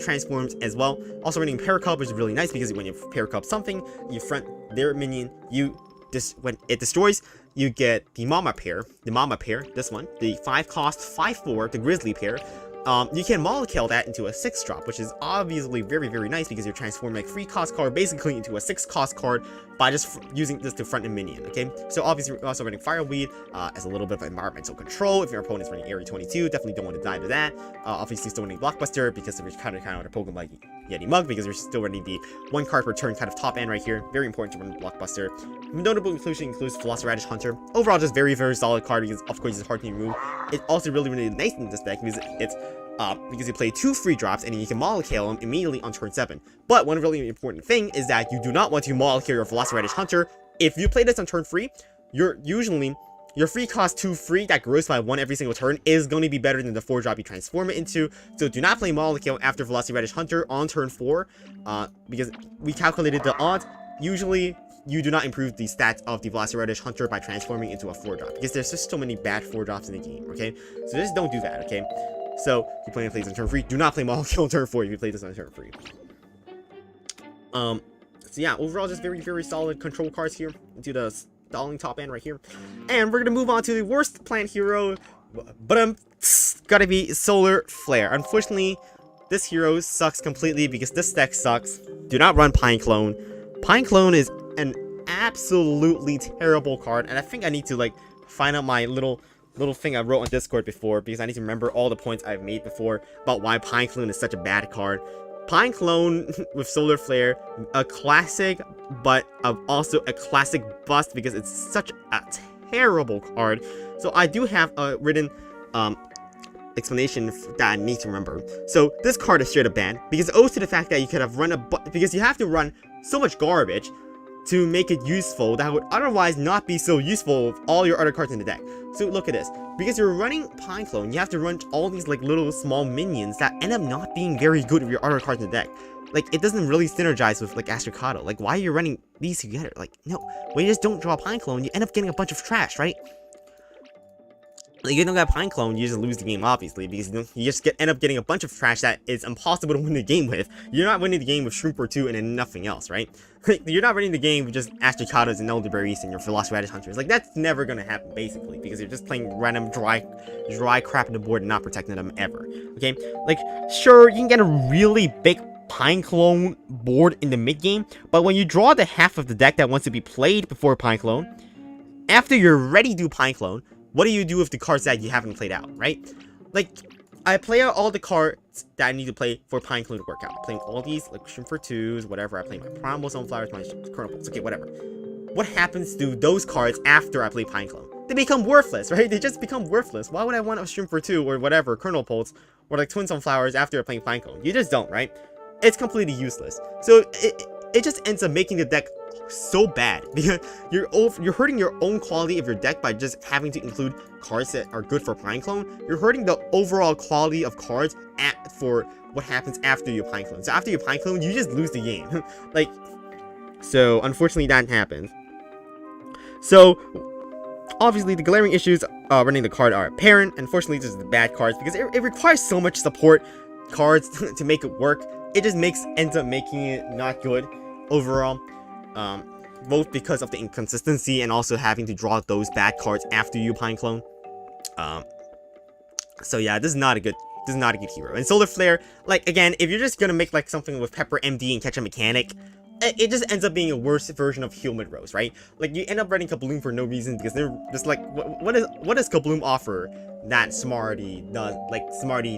transforms as well. Also running Paracup is really nice because when you Paracup something, you front their minion, when it destroys, you get the Mama Pair, this one, the 5-cost, 5/4, the Grizzly Pair. You can Molekale that into a 6-drop, which is obviously very, very nice because you're transforming a 3-cost card basically into a 6-cost card by just using this to front a minion, okay? So obviously we're also running Fireweed as a little bit of environmental control. If your opponent's running Area 22, definitely don't want to die to that. Obviously still running Blockbuster because we're kind of on a Pokemon like Yeti Mug because we're still running the 1 card per turn kind of top end right here. Very important to run Blockbuster. Notable inclusion includes Velociraptor Hunter. Overall, just very, very solid card because of course it's hard to remove. It's also really, really nice in this deck because it's because you play 2 free drops and you can Molekale them immediately on turn 7. But one really important thing is that you do not want to Molekale your Velociraptor Hunter. If you play this on turn 3, you're usually your free cost 2 free that grows by 1 every single turn is going to be better than the 4 drop you transform it into. So do not play Molecule after Velocity Radish Hunter on turn 4, because we calculated the odds. Usually, you do not improve the stats of the Velocity Radish Hunter by transforming into a 4 drop, because there's just so many bad 4 drops in the game, okay? So just don't do that, okay? So, if you play this on turn 3, do not play Molecule on turn 4 if you play this on turn 3. So yeah, overall just very, very solid control cards here into the stalling top end right here. And we're gonna move on to the worst plant hero, but gotta be Solar Flare. Unfortunately, this hero sucks completely because this deck sucks. Do not run Pine Clone. Pine Clone is an absolutely terrible card, and I think I need to like find out my little thing I wrote on Discord before, because I need to remember all the points I've made before about why Pine Clone is such a bad card. Pine Clone with Solar Flare, a classic, but also a classic bust because it's such a terrible card. So I do have a written explanation that I need to remember. So this card is straight up banned because it owes to the fact that you could have run because you have to run so much garbage to make it useful that would otherwise not be so useful with all your other cards in the deck. So look at this. Because you're running Pine Clone, you have to run all these like little small minions that end up not being very good with your other cards in the deck. Like, it doesn't really synergize with like Astrocado. Like, why are you running these together? Like, no. When you just don't draw Pine Clone, you end up getting a bunch of trash, right? Like, you don't get Pine Clone, you just lose the game, obviously, because you just end up getting a bunch of trash that is impossible to win the game with. You're not winning the game with Shroomper 2 and then nothing else, right? Like, you're not winning the game with just Astrocados and Elderberries and your Velocity Radish Hunters. Like, that's never gonna happen, basically, because you're just playing random dry crap in the board and not protecting them ever, okay? Like, sure, you can get a really big Pine Clone board in the mid-game, but when you draw the half of the deck that wants to be played before Pine Clone, after you're ready to do Pine Clone, what do you do with the cards that you haven't played out, right? Like, I play out all the cards that I need to play for Pine Clone to work out. I'm playing all these, like Shroomper 2s, whatever. I play my Primal Sunflowers, my Kernel, okay, whatever. What happens to those cards after I play Pine Clone? They become worthless, right? They just become worthless. Why would I want a Shroomper 2 or whatever, Kernel Pulse, or like Twin Sunflowers after playing Pine Clone? You just don't, right? It's completely useless. So it just ends up making the deck so bad because you're hurting your own quality of your deck by just having to include cards that are good for Pine Clone. You're hurting the overall quality of cards for what happens after you Pine Clone. So after you Pine Clone, you just lose the game. Like, so unfortunately that happened. So obviously the glaring issues running the card are apparent. Unfortunately, this is the bad cards because it requires so much support cards to make it work. It just ends up making it not good overall. Both because of the inconsistency and also having to draw those bad cards after you Pine Clone. So yeah, this is not a good hero. And Solar Flare, like, again, if you're just gonna make like something with Pepper MD and catch a mechanic, it just ends up being a worse version of Humid Rose, right? Like, you end up running Kabloom for no reason because they're just like, what does Kabloom offer that Smarty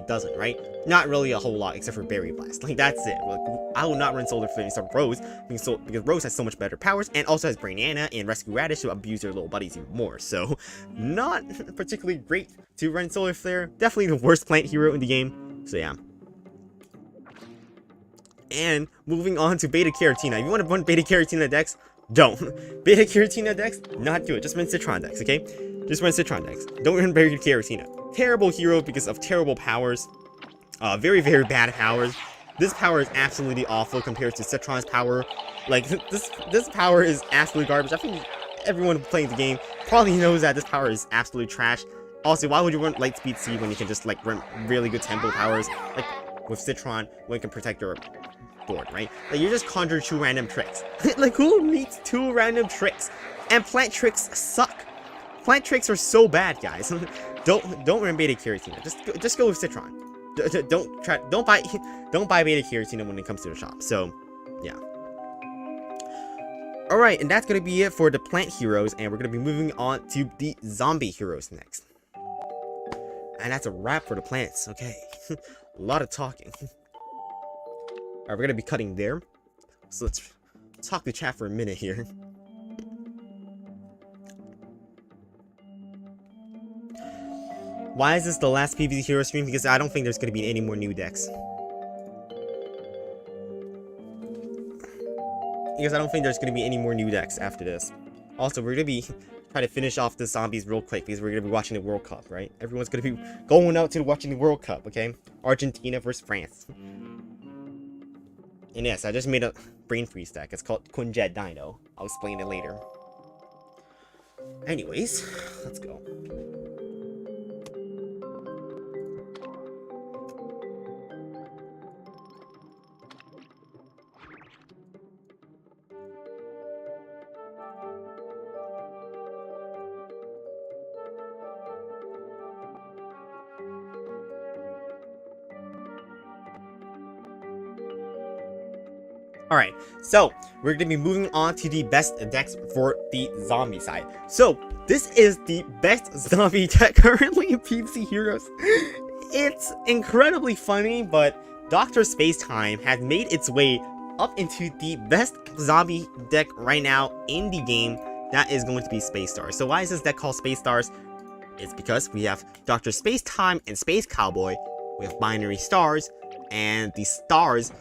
doesn't, right? Not really a whole lot except for Berry Blast. Like, that's it. Like, I will not run Solar Flare instead of Rose because Rose has so much better powers and also has Brainana and Rescue Radish to abuse their little buddies even more. So, not particularly great to run Solar Flare. Definitely the worst plant hero in the game. So yeah. And moving on to Beta Carotina. If you want to run Beta Carotina decks, don't. Beta Carotina decks, not do it. Just run Citron decks, okay? Just run Citron decks. Don't run Beta Carotina. Terrible hero because of terrible powers. Very, very bad powers. This power is absolutely awful compared to Citron's power. Like, this power is absolute garbage. I think everyone playing the game probably knows that this power is absolute trash. Also, why would you run Lightspeed C when you can just, like, run really good tempo powers? Like, with Citron, when you can protect your board, right? Like, you just conjure 2 random tricks. Like, who needs 2 random tricks? And plant tricks suck. Plant tricks are so bad, guys. Don't run Beta Carotina. Just go with Citron. Don't buy Beta Carotina when it comes to the shop. So, yeah. Alright, and that's gonna be it for the plant heroes, and we're gonna be moving on to the zombie heroes next. And that's a wrap for the plants, okay? A lot of talking. Alright, we're gonna be cutting there. So let's talk to chat for a minute here. Why is this the last PvZ Hero stream? Because I don't think there's gonna be any more new decks. Because I don't think there's gonna be any more new decks after this. Also, we're gonna be try to finish off the zombies real quick because we're gonna be watching the World Cup, right? Everyone's gonna be going out to watching the World Cup, okay? Argentina versus France. And yes, I just made a brain freeze deck. It's called Quinjet Dino. I'll explain it later. Anyways, let's go. Alright, so we're going to be moving on to the best decks for the zombie side. So, this is the best zombie deck currently in PvZ Heroes. It's incredibly funny, but Dr. Spacetime has made its way up into the best zombie deck right now in the game. That is going to be Space Stars. So why is this deck called Space Stars? It's because we have Dr. Spacetime and Space Cowboy. We have binary stars and the stars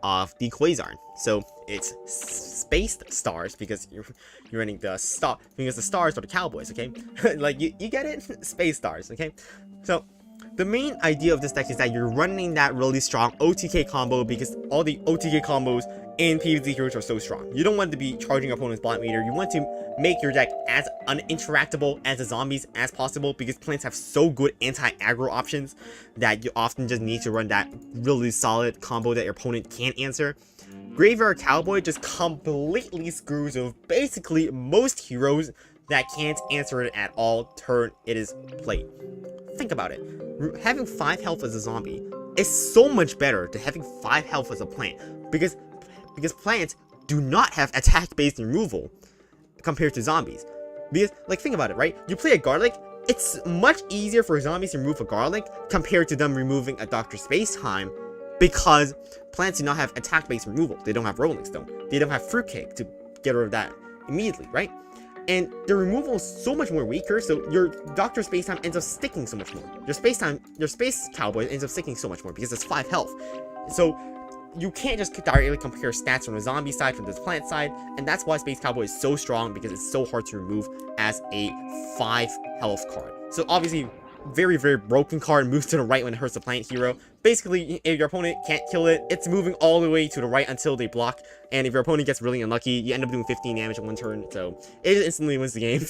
of the Quasar. So it's spaced stars because you're running the star, because the stars are the cowboys, okay? Like you get it? Space stars, okay? So the main idea of this deck is that you're running that really strong OTK combo because all the OTK combos in PvZ Heroes are so strong. You don't want to be charging opponent's bot meter. You want to make your deck as uninteractable as the zombies as possible because plants have so good anti-aggro options that you often just need to run that really solid combo that your opponent can't answer. Graveyard Cowboy just completely screws with basically most heroes that can't answer it at all turn it is played. Think about it. Having 5 health as a zombie is so much better than having 5 health as a plant because plants do not have attack-based removal compared to zombies. Because, like, think about it, right? You play a Garlic, it's much easier for zombies to remove a Garlic compared to them removing a Dr. Spacetime because plants do not have attack-based removal. They don't have Rolling Stone. They don't have Fruitcake to get rid of that immediately, right? And the removal is so much more weaker, so your Dr. Spacetime ends up sticking so much more. Your Space Cowboy ends up sticking so much more because it's 5 health. So you can't just directly compare stats from the zombie side from this plant side, and that's why Space Cowboy is so strong because it's so hard to remove as a 5 health card. So obviously, very, very broken card, moves to the right when it hurts the plant hero. Basically, if your opponent can't kill it, it's moving all the way to the right until they block, and if your opponent gets really unlucky, you end up doing 15 damage in 1 turn, so it instantly wins the game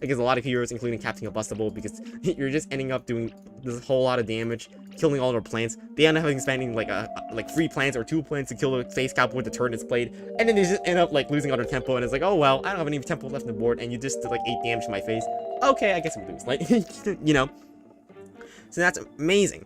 against a lot of heroes, including Captain Combustible, because you're just ending up doing this whole lot of damage, killing all their plants. They end up spending like 3 plants or 2 plants to kill the Space Cowboy with the turn it's played, and then they just end up like losing all their tempo, and it's like, oh well, I don't have any tempo left on the board, and you just did like 8 damage to my face. Okay, I guess we lose, like, you know. So that's amazing.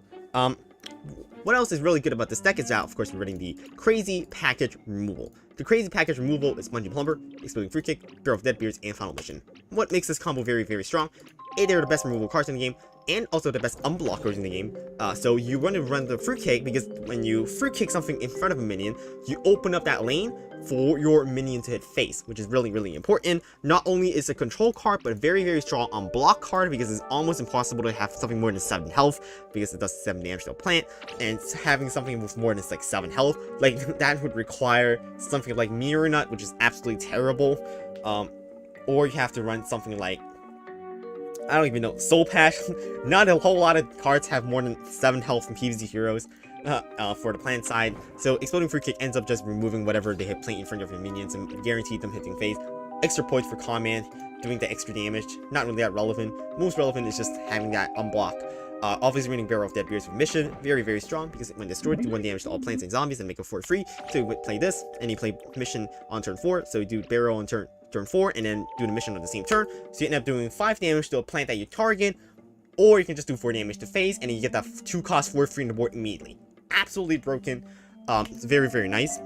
What else is really good about this deck is that, of course, we're running the Crazy Package Removal. The Crazy Package Removal is Spongy Plumber, Exploding Fruitcake, Barrel of Deadbeards, and Final Mission. What makes this combo very, very strong? They're the best removal cards in the game, and also the best unblockers in the game. So you want to run the Fruitcake because when you Fruitcake something in front of a minion, you open up that lane for your minion to hit face, which is really, really important. Not only is it a control card, but a very, very strong unblock card because it's almost impossible to have something more than 7 health because it does 7 damage to a plant, and having something with more than like 7 health, like that would require something like Mirror Nut, which is absolutely terrible. Or you have to run something like, I don't even know, Soul Patch. Not a whole lot of cards have more than 7 health from PvZ Heroes for the plant side. So Exploding Fruitcake ends up just removing whatever they hit plant in front of your minions and guaranteed them hitting phase. Extra points for command, doing the extra damage. Not really that relevant. Most relevant is just having that unblock. Obviously running Barrel of Deadbeards for Mission, very, very strong because when destroyed, do 1 damage to all plants and zombies and make it for free. So you play this, and you play Mission on turn 4, so you do Barrel on turn 4, and then do the mission on the same turn. So you end up doing 5 damage to a plant that you target, or you can just do 4 damage to phase, and then you get that 2 cost 4 free on the board immediately. Absolutely broken. It's very, very nice.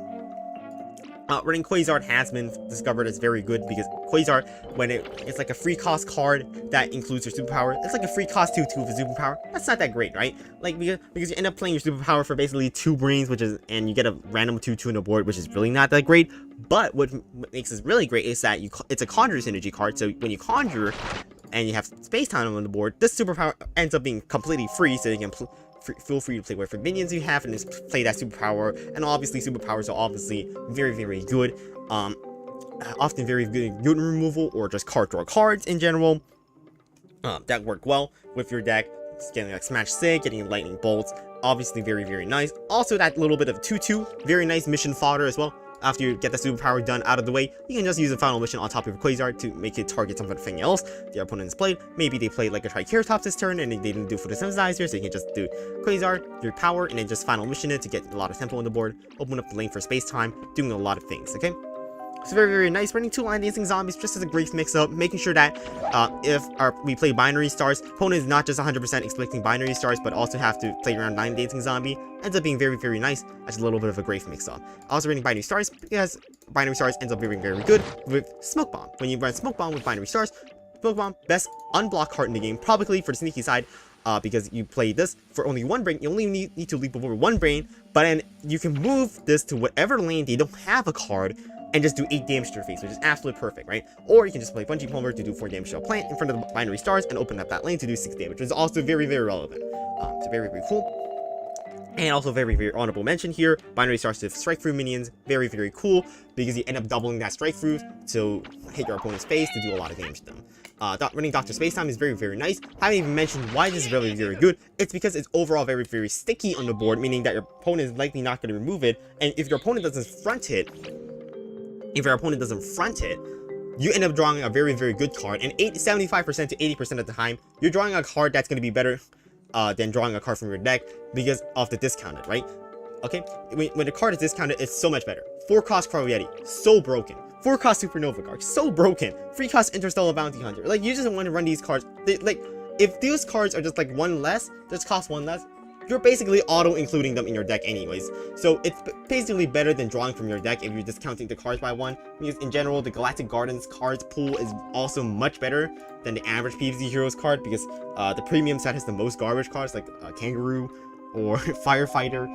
Running Quasar has been discovered as very good because Quasar, when it's like a free cost card that includes your superpower, it's like a free cost 2/2 of a superpower. That's not that great, right? Like because you end up playing your superpower for basically 2 brains, and you get a random 2/2 on the board, which is really not that great. But what makes this really great is that it's a Conjure Synergy card. So when you conjure and you have space time on the board, this superpower ends up being completely free, so you can feel free to play whatever minions you have and just play that superpower. And obviously superpowers are obviously very, very good. often very good removal, or just card draw cards in general. That work well with your deck. It's getting like Smash Sig, getting Lightning Bolts, obviously very nice. Also that little bit of 2/2, very nice mission fodder as well. After you get the superpower done out of the way, you can just use a final mission on top of your Quasar to make it target something else the opponent's played. Maybe they played like a Triceratops this turn and they didn't do photosynthesizer, so you can just do Quasar, your power, and then just final mission it to get a lot of tempo on the board, open up the lane for space-time, doing a lot of things, okay? It's very nice. Running 2 line dancing zombies just as a great mix-up, making sure that if we play binary stars, opponent is not just 100% expecting binary stars, but also have to play around 9 dancing zombie. Ends up being very nice as a little bit of a great mix-up. Also running binary stars because binary stars ends up being very good with Smoke Bomb. When you run Smoke Bomb with binary stars, Smoke Bomb, best unblock card in the game, probably for the sneaky side. Because you play this for only 1 brain, you only need to leap over 1 brain, but then you can move this to whatever lane they don't have a card, and just do 8 damage to your face, which is absolutely perfect, right? Or you can just play Bungee Plumber to do 4 damage to a plant in front of the binary stars and open up that lane to do 6 damage, which is also very relevant. So very cool. And also very honorable mention here, binary stars with strike through minions, very cool, because you end up doubling that strike through to hit your opponent's face to do a lot of damage to them. Running Dr. Spacetime is very nice. I haven't even mentioned why this is very good. It's because it's overall very sticky on the board, meaning that your opponent is likely not going to remove it, and if your opponent doesn't front it, you end up drawing a very good card, and 75% to 80% of the time, you're drawing a card that's going to be better than drawing a card from your deck because of the discounted, right? Okay, when the card is discounted, it's so much better. 4-cost Cryo-Yeti, so broken. 4-cost Supernova Guard, so broken. 3-cost Interstellar Bounty Hunter, like, you just want to run these cards. Like, if these cards are just like 1 less, just cost 1 less, you're basically auto-including them in your deck anyways. So it's basically better than drawing from your deck if you're discounting the cards by 1. Because in general, the Galactic Gardens cards pool is also much better than the average PvZ Heroes card, because the premium set has the most garbage cards like Kangaroo or Firefighter.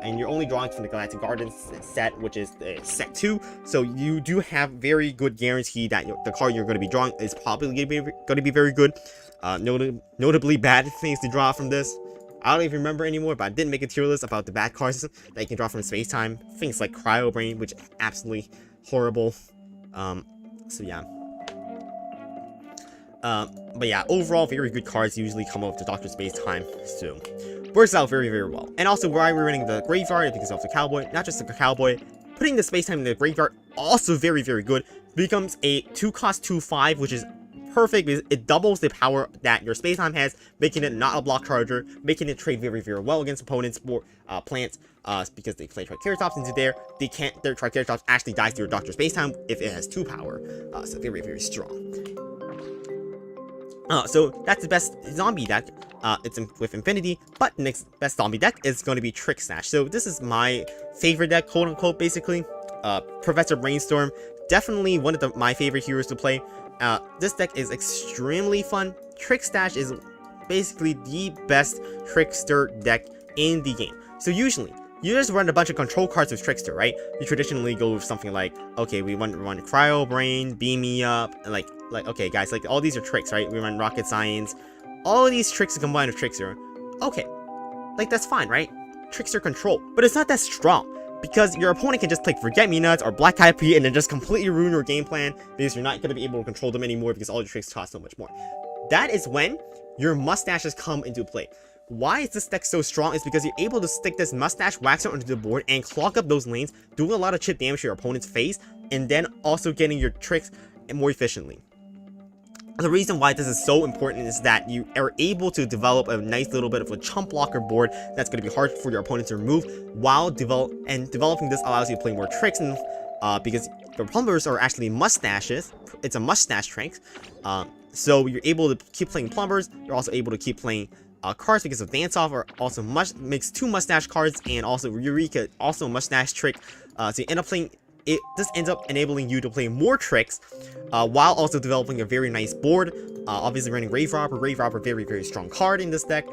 And you're only drawing from the Galactic Gardens set, which is the set 2. So you do have very good guarantee that the card you're going to be drawing is probably going to be very good. Notably bad things to draw from this, I don't even remember anymore, but I did make a tier list about the bad cards that you can draw from Space-Time. Things like Cryo Brain, which is absolutely horrible. So yeah. But yeah, overall, very good cards usually come up with the Dr. Space-Time, so works out very well. And also, why we're running the Graveyard, because of the Cowboy, not just the Cowboy, putting the Space-Time in the Graveyard, also very good. Becomes a 2-cost 2/5, which is perfect because it doubles the power that your Space-Time has, making it not a block charger, making it trade very well against opponents or plants, because they play Triceratops into there. Their Triceratops actually dies to your Dr. Space-Time if it has 2 power, so very strong. So that's the best zombie deck. It's with Infinity, but the next best zombie deck is going to be Trick Stash. So this is my favorite deck, quote unquote, basically. Professor Brainstorm, definitely one of my favorite heroes to play. This deck is extremely fun. Trick Stash is basically the best trickster deck in the game. So usually, you just run a bunch of control cards with Trickster, right? You traditionally go with something like, okay, we want to run Cryo Brain, Beam Me Up, and like, okay, guys, like, all these are tricks, right? We run Rocket Science. All of these tricks combined with Trickster. Okay, like, that's fine, right? Trickster control. But it's not that strong, because your opponent can just play Forget-Me-Nuts or Black Eyed Pea and then just completely ruin your game plan, because you're not going to be able to control them anymore because all your tricks cost so much more. That is when your mustaches come into play. Why is this deck so strong? Is because you're able to stick this mustache waxer onto the board and clog up those lanes, doing a lot of chip damage to your opponent's face, and then also getting your tricks more efficiently. The reason why this is so important is that you are able to develop a nice little bit of a chump blocker board that's going to be hard for your opponent to remove, while developing this allows you to play more tricks, and because the plumbers are actually mustaches. It's a mustache trick, so you're able to keep playing plumbers. You're also able to keep playing cards because of Dance Off, or also makes 2 mustache cards, and also Eureka, also a mustache trick. So you end up playing it. This ends up enabling you to play more tricks, while also developing a very nice board. Obviously running Grave Robber, very strong card in this deck,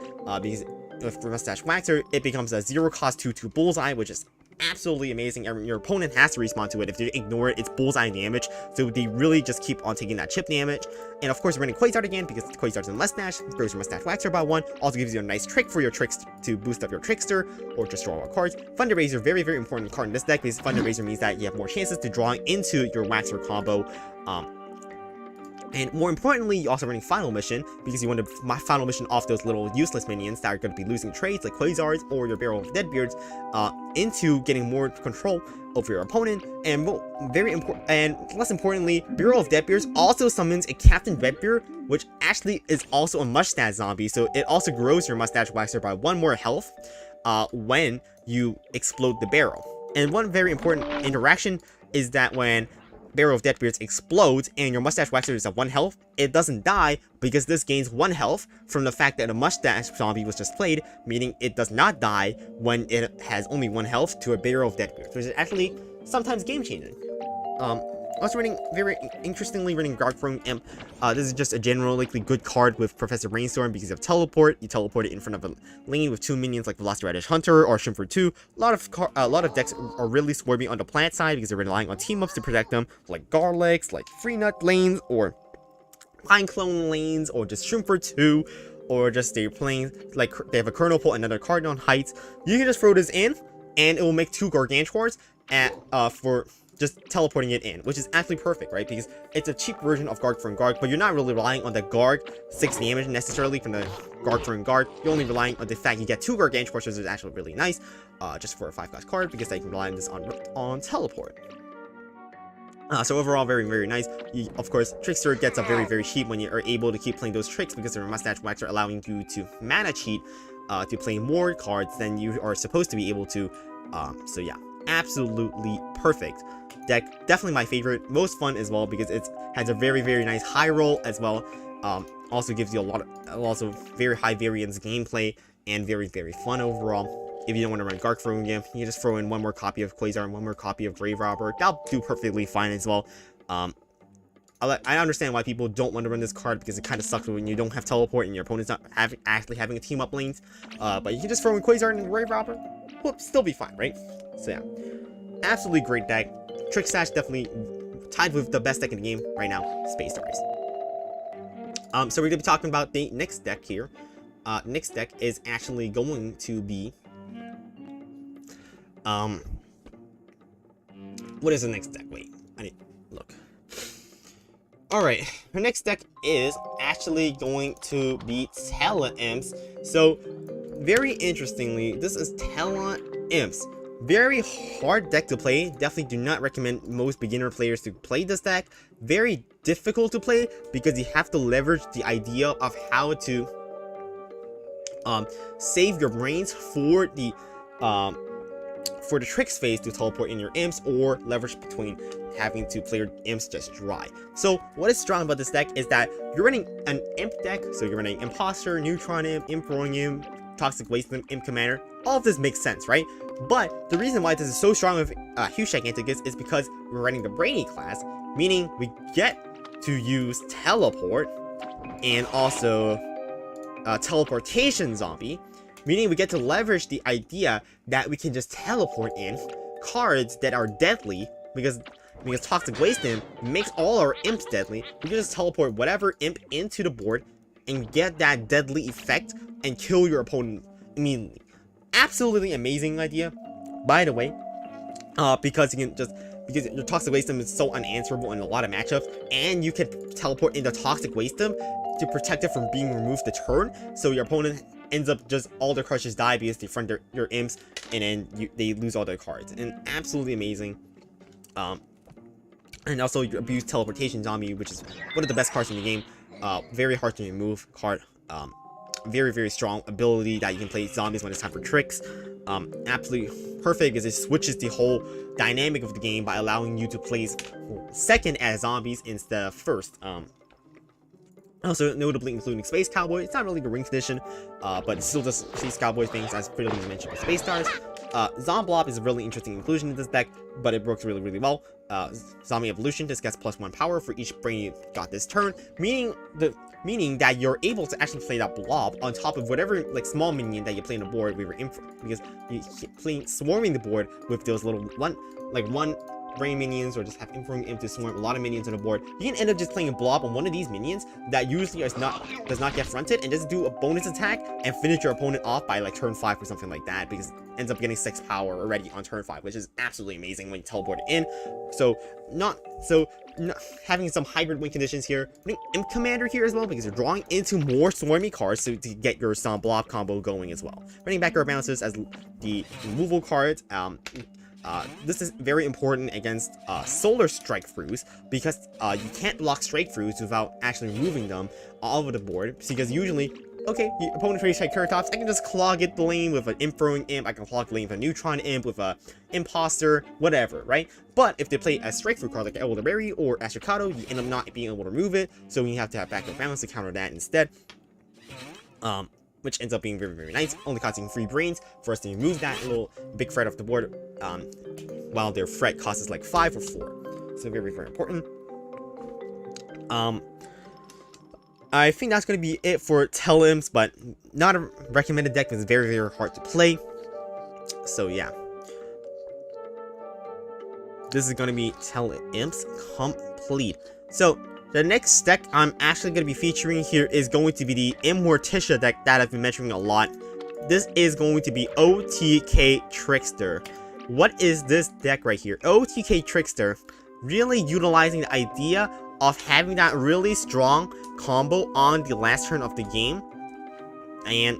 because with Mustache Waxer, it becomes a 0-cost 2/2 Bullseye, which is absolutely amazing, and your opponent has to respond to it. If they ignore it, it's bullseye damage, so they really just keep on taking that chip damage. And of course, you're running Quasar again, because Quasar's in Mustache, throws your Mustache Waxer by 1, also gives you a nice trick for your tricks to boost up your Trickster, or just draw more cards. Thunder Razor, very, very important card in this deck, because Thunder Razor means that you have more chances to draw into your Waxer combo. And more importantly, you're also running Final Mission, because you want to Final Mission off those little useless minions that are going to be losing trades, like Quasars or your Barrel of Deadbeards, into getting more control over your opponent. And very important, and less importantly, Barrel of Deadbeards also summons a Captain Redbeard, which actually is also a Mustache zombie, so it also grows your Mustache Waxer by 1 more health when you explode the barrel. And one very important interaction is that when Barrel of Deadbeards explodes and your Mustache Waxer is at 1 health, it doesn't die, because this gains 1 health from the fact that a Mustache zombie was just played, meaning it does not die when it has only 1 health to a Barrel of Deadbeards, which is actually sometimes game-changing. Also very interestingly running Guard-Throwing Imp. This is just a generally good card with Professor Brainstorm, because you have Teleport. You teleport it in front of a lane with 2 minions like Velociraptor Hunter or Shrimper 2. A lot of decks are really swarming on the plant side, because they're relying on team-ups to protect them, like Garlics, like Free Nut lanes, or Pine Clone lanes, or just Shrimper 2, or just they're playing, like, they have a Kernel Pole and another card on Heights. You can just throw this in, and it will make 2 Gargantuars for just teleporting it in, which is actually perfect, right? Because it's a cheap version of Guard from Guard, but you're not really relying on the Guard 6 damage necessarily from the Guard from Guard. You're only relying on the fact you get 2 Gargantuars, which is actually really nice, just for a 5-cost card, because I can rely on this on teleport. So overall, very, very nice. Of course, Trickster gets up very, very cheap when you are able to keep playing those tricks, because their Mustache Waxer allowing you to mana cheat to play more cards than you are supposed to be able to. So yeah, absolutely perfect deck. Definitely my favorite, most fun as well, because it has a very, very nice high roll as well. Also gives you a lot of, also very high variance gameplay, and very, very fun overall. If you don't want to run Gark Throwing Imp, you just throw in 1 more copy of Quasar and 1 more copy of Grave Robber. That'll do perfectly fine as well. I understand why people don't want to run this card, because it kind of sucks when you don't have teleport and your opponent's not actually having a team up lanes. But you can just throw in Quasar and Grave Robber. Will still be fine, right? So yeah, absolutely great deck. Trick Stash definitely tied with the best deck in the game right now, Space Stars. So we're gonna be talking about the next deck here. Next deck is actually going to be what is the next deck? Wait, I need to look. Alright, her next deck is actually going to be Tal-Imps. So very interestingly, this is Tal-Imps. Very hard deck to play. Definitely do not recommend most beginner players to play this deck. Very difficult to play, because you have to leverage the idea of how to save your brains for the tricks phase to teleport in your imps, or leverage between having to play your imps just dry. So what is strong about this deck is that you're running an imp deck, so you're running Imposter, Neutron Imp, Imp Throwing Imp, Toxic Waste Imp, Imp Commander. All of this makes sense, right? But the reason why this is so strong with Huge Giganticus is because we're running the Brainy class, meaning we get to use Teleport and also Teleportation Zombie, meaning we get to leverage the idea that we can just teleport in cards that are deadly, because Toxic Waste Imp makes all our imps deadly. We can just teleport whatever imp into the board and get that deadly effect and kill your opponent immediately. Absolutely amazing idea, by the way, because your Toxic Waste Imp is so unanswerable in a lot of matchups, and you can teleport into Toxic Waste Imp to protect it from being removed the turn, so your opponent ends up just all their cards just die because they front your imps, and then they lose all their cards. And absolutely amazing. And also you abuse Teleportation Zombie, which is one of the best cards in the game. Very hard to remove card. Very, very strong ability that you can play zombies when it's time for tricks. Absolutely perfect, because it switches the whole dynamic of the game by allowing you to place second as zombies instead of first. Also, notably including Space Cowboy. It's not really the ring condition, but it still does Space Cowboy things, as previously mentioned with Space Stars. Zomblob is a really interesting inclusion in this deck, but it works really, really well. Zombie Evolution just gets +1 power for each brain you got this turn, meaning the meaning that you're able to actually play that blob on top of whatever like small minion that you play on the board we were in, because you playing swarming the board with those little one brain minions, or just have informing imp to swarm a lot of minions on the board. You can end up just playing a blob on one of these minions that usually does not get fronted, and just do a bonus attack and finish your opponent off by like turn 5 or something like that, because it ends up getting 6 power already on turn 5, which is absolutely amazing when you teleport it in. So not having some hybrid win conditions here, putting Imp Commander here as well, because you're drawing into more swarmy cards to get your Stomp Blob combo going as well. Running back your bounces as the removal cards. This is very important against Solar Strike Throughs, because you can't block Strike Throughs without actually removing them all over the board, because usually, okay, your opponent plays Triceratops, I can just clog it the lane with an Imp Throwing Imp, I can clog the lane with a Neutron Imp, with a Imposter, whatever, right? But if they play a Strike Through card like Elderberry or Ashikato, you end up not being able to remove it, so you have to have backup balance to counter that instead. Which ends up being very, very nice, only costing 3 brains for us to remove that little big threat off the board, while their threat costs like 5 or 4. So very, very important. I think that's going to be it for Tal-Imps, but not a recommended deck, because it's very, very hard to play. So yeah. This is going to be Tal-Imps complete. So the next deck I'm actually going to be featuring here is going to be the Immortitia deck that I've been mentioning a lot. This is going to be OTK Trickster. What is this deck right here? OTK Trickster, really utilizing the idea of having that really strong combo on the last turn of the game. And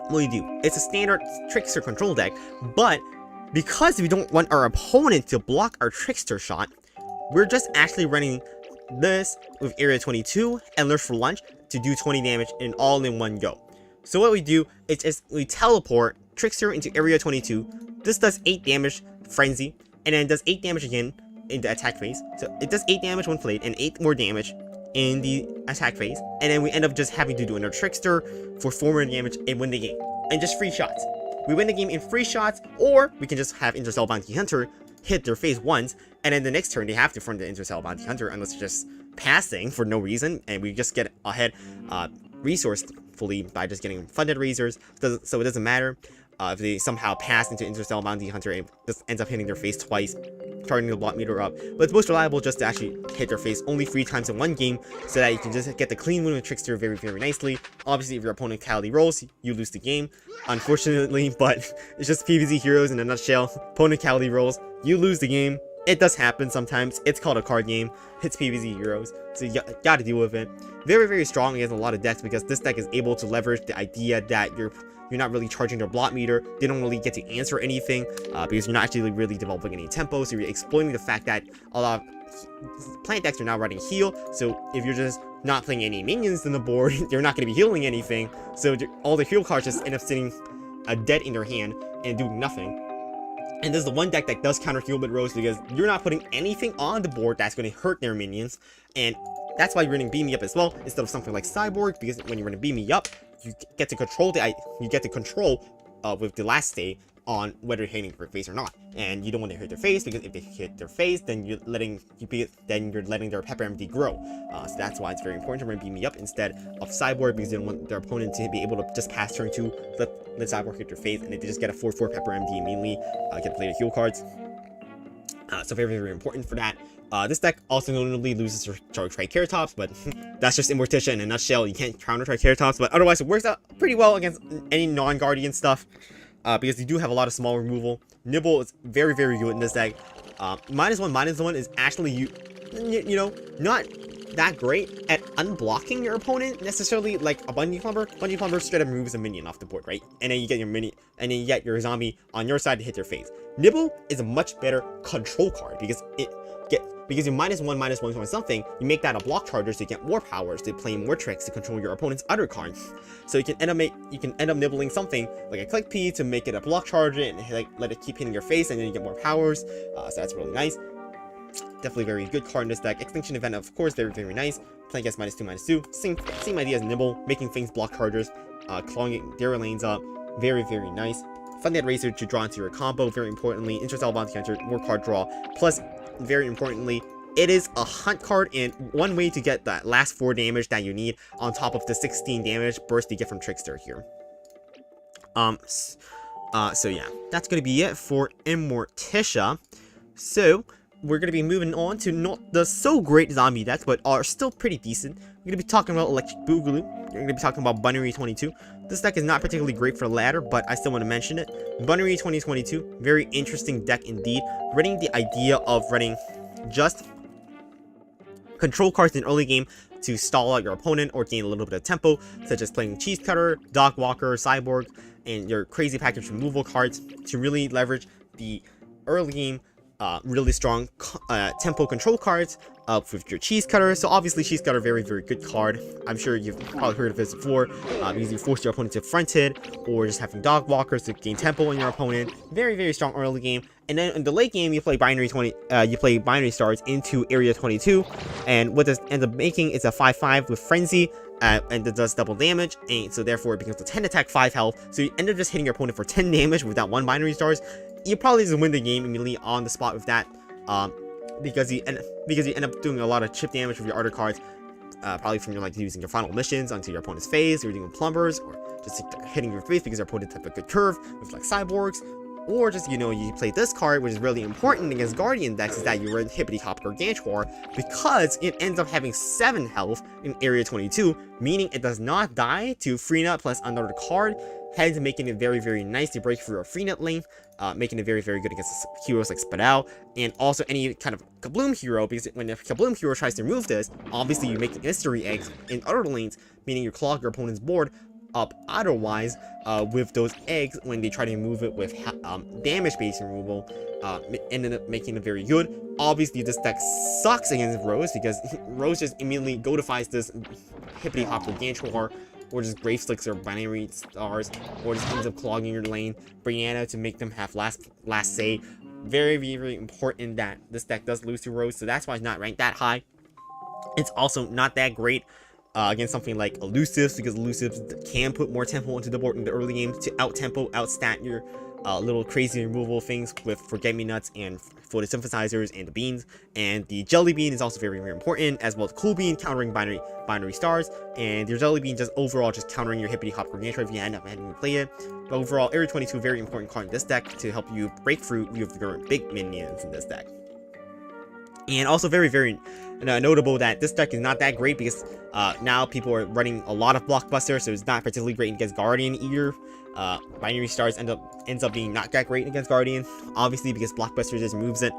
what do you do? It's a standard Trickster control deck, but because we don't want our opponent to block our Trickster shot, we're just actually running this with Area 22 and Lurch for Lunch to do 20 damage in all in one go. So what we do is just we teleport Trickster into Area 22. This does 8 damage Frenzy, and then does 8 damage again in the attack phase. So it does 8 damage when played, and 8 more damage in the attack phase. And then we end up just having to do another Trickster for 4 more damage and win the game. And just free shots. We win the game in free shots, or we can just have Intercell Bounty Hunter hit their face once, and then the next turn they have to front the Intercell Bounty Hunter unless it's just passing for no reason, and we just get ahead resourcefully by just getting funded razors. So it doesn't matter if they somehow pass into Intercell Bounty Hunter and just ends up hitting their face twice, charging the block meter up. But it's most reliable just to actually hit their face only 3 times in one game, so that you can just get the clean win with Trickster very, very nicely. Obviously, if your opponent Cali rolls, you lose the game, unfortunately, but it's just PvZ Heroes in a nutshell. Opponent Cali rolls, you lose the game. It does happen sometimes. It's called a card game. It's PvZ Heroes, so you gotta deal with it. Very, very strong against a lot of decks, because this deck is able to leverage the idea that you're not really charging their block meter. They don't really get to answer anything, because you're not actually really developing any tempo, so you're exploiting the fact that a lot of plant decks are now running heal, so if you're just not playing any minions on the board, you're not going to be healing anything, so all the heal cards just end up sitting dead in their hand and doing nothing. And this is the one deck that does counter heal with Rose, because you're not putting anything on the board that's going to hurt their minions, and that's why you're running Beam Me Up as well, instead of something like Cyborg, because when you're running Beam Me Up, you get to control with the last state on whether you're hitting their face or not, and you don't want to hit their face, because if they hit their face, then you're letting their Pepper MD grow. So that's why it's very important to run Beam Me Up instead of Cyborg, because they don't want their opponent to be able to just pass turn 2, let Cyborg hit their face, and they just get a 4/4 Pepper MD immediately, get to play the heal cards. So very, very important for that. This deck also notably loses to Triceratops, but that's just Immortitia in a nutshell. You can't counter Triceratops, but otherwise it works out pretty well against any non-Guardian stuff, because you do have a lot of small removal. Nibble is very, very good in this deck. -1/-1 is actually, you know, not that great at unblocking your opponent necessarily, like a Bungee Plumber. Bungee Plumber straight up removes a minion off the board, right? And then you get your and then you get your zombie on your side to hit their face. Nibble is a much better control card, because because you -1/-1 or something, you make that a block charger, so you get more powers to play more tricks to control your opponent's other cards. So you can end up nibbling something like a Click P to make it a block charger and let it keep hitting your face, and then you get more powers. So that's really nice. Definitely very good card in this deck. Extinction Event, of course, very, very nice. Playing against -2/-2. Same idea as Nibble, making things block chargers, clogging their lanes up. Very, very nice. Funded Razor to draw into your combo, very importantly. Intercell Bounty Hunter, more card draw. Plus, very importantly, it is a hunt card and one way to get that last 4 damage that you need on top of the 16 damage burst you get from Trickster here. So yeah, that's gonna be it for Immortitia. So we're gonna be moving on to not the so great zombie decks, but are still pretty decent. We're gonna be talking about Electric Boogaloo. We're gonna be talking about Binary 22. This deck is not particularly great for ladder, but I still want to mention it. Binary 2022, very interesting deck indeed. Running the idea of running just control cards in early game to stall out your opponent or gain a little bit of tempo, such as playing Cheese Cutter, Dog Walker, Cyborg, and your crazy package removal cards to really leverage the early game really strong tempo control cards with your Cheese Cutter. So obviously Cheese Cutter, very good card. I'm sure you've probably heard of this before, because you force your opponent to front it, or just having Dog Walkers to gain tempo on your opponent. Very strong early game. And then in the late game, you play Binary Stars into Area 22, and what this ends up making is a 5/5 with Frenzy, and it does double damage, and so therefore it becomes a 10 attack, 5 health. So you end up just hitting your opponent for 10 damage with that 1 Binary Stars. You probably just win the game immediately on the spot with that, because you end up doing a lot of chip damage with your other cards, probably from your using your final missions onto your opponent's face, or doing plumbers, or just hitting your face because your opponent has a good curve with Cyborgs. Or just, you play this card, which is really important against Guardian decks, is that you run Hippity Hop Gargantuar, because it ends up having 7 health in Area 22, meaning it does not die to free nut plus another card, hence making it very nice to break through a free nut lane, making it very good against heroes like Spadal, and also any kind of Kabloom hero, because when the Kabloom hero tries to remove this, obviously you make mystery eggs in other lanes, meaning you clog your opponent's board up otherwise with those eggs when they try to remove it with damage-based removal, ended up making it very good. Obviously, this deck sucks against Rose, because Rose just immediately goatifies this Hippity Hop Gargantuar, or just Grave Slicks or Binary Stars, or just ends up clogging your lane, Brianna to make them have last say. Very important that this deck does lose to Rose, so that's why it's not ranked that high. It's also not that great against something like Elusives, because Elusives can put more tempo into the board in the early game to out-tempo, outstat your little crazy removal things with Forget-Me-Nuts and Photosynthesizers and the Beans. And the Jelly Bean is also very important, as well as Cool Bean countering Binary Stars, and your Jelly Bean just overall just countering your Hippity Hop Gargantuar if you end up having to play it. But overall, Area 22, very important card in this deck to help you break through with your big minions in this deck. And also very notable that this deck is not that great, because now people are running a lot of Blockbuster, so it's not particularly great against Guardian either. Binary Stars ends up being not that great against Guardian, obviously, because Blockbuster just removes it.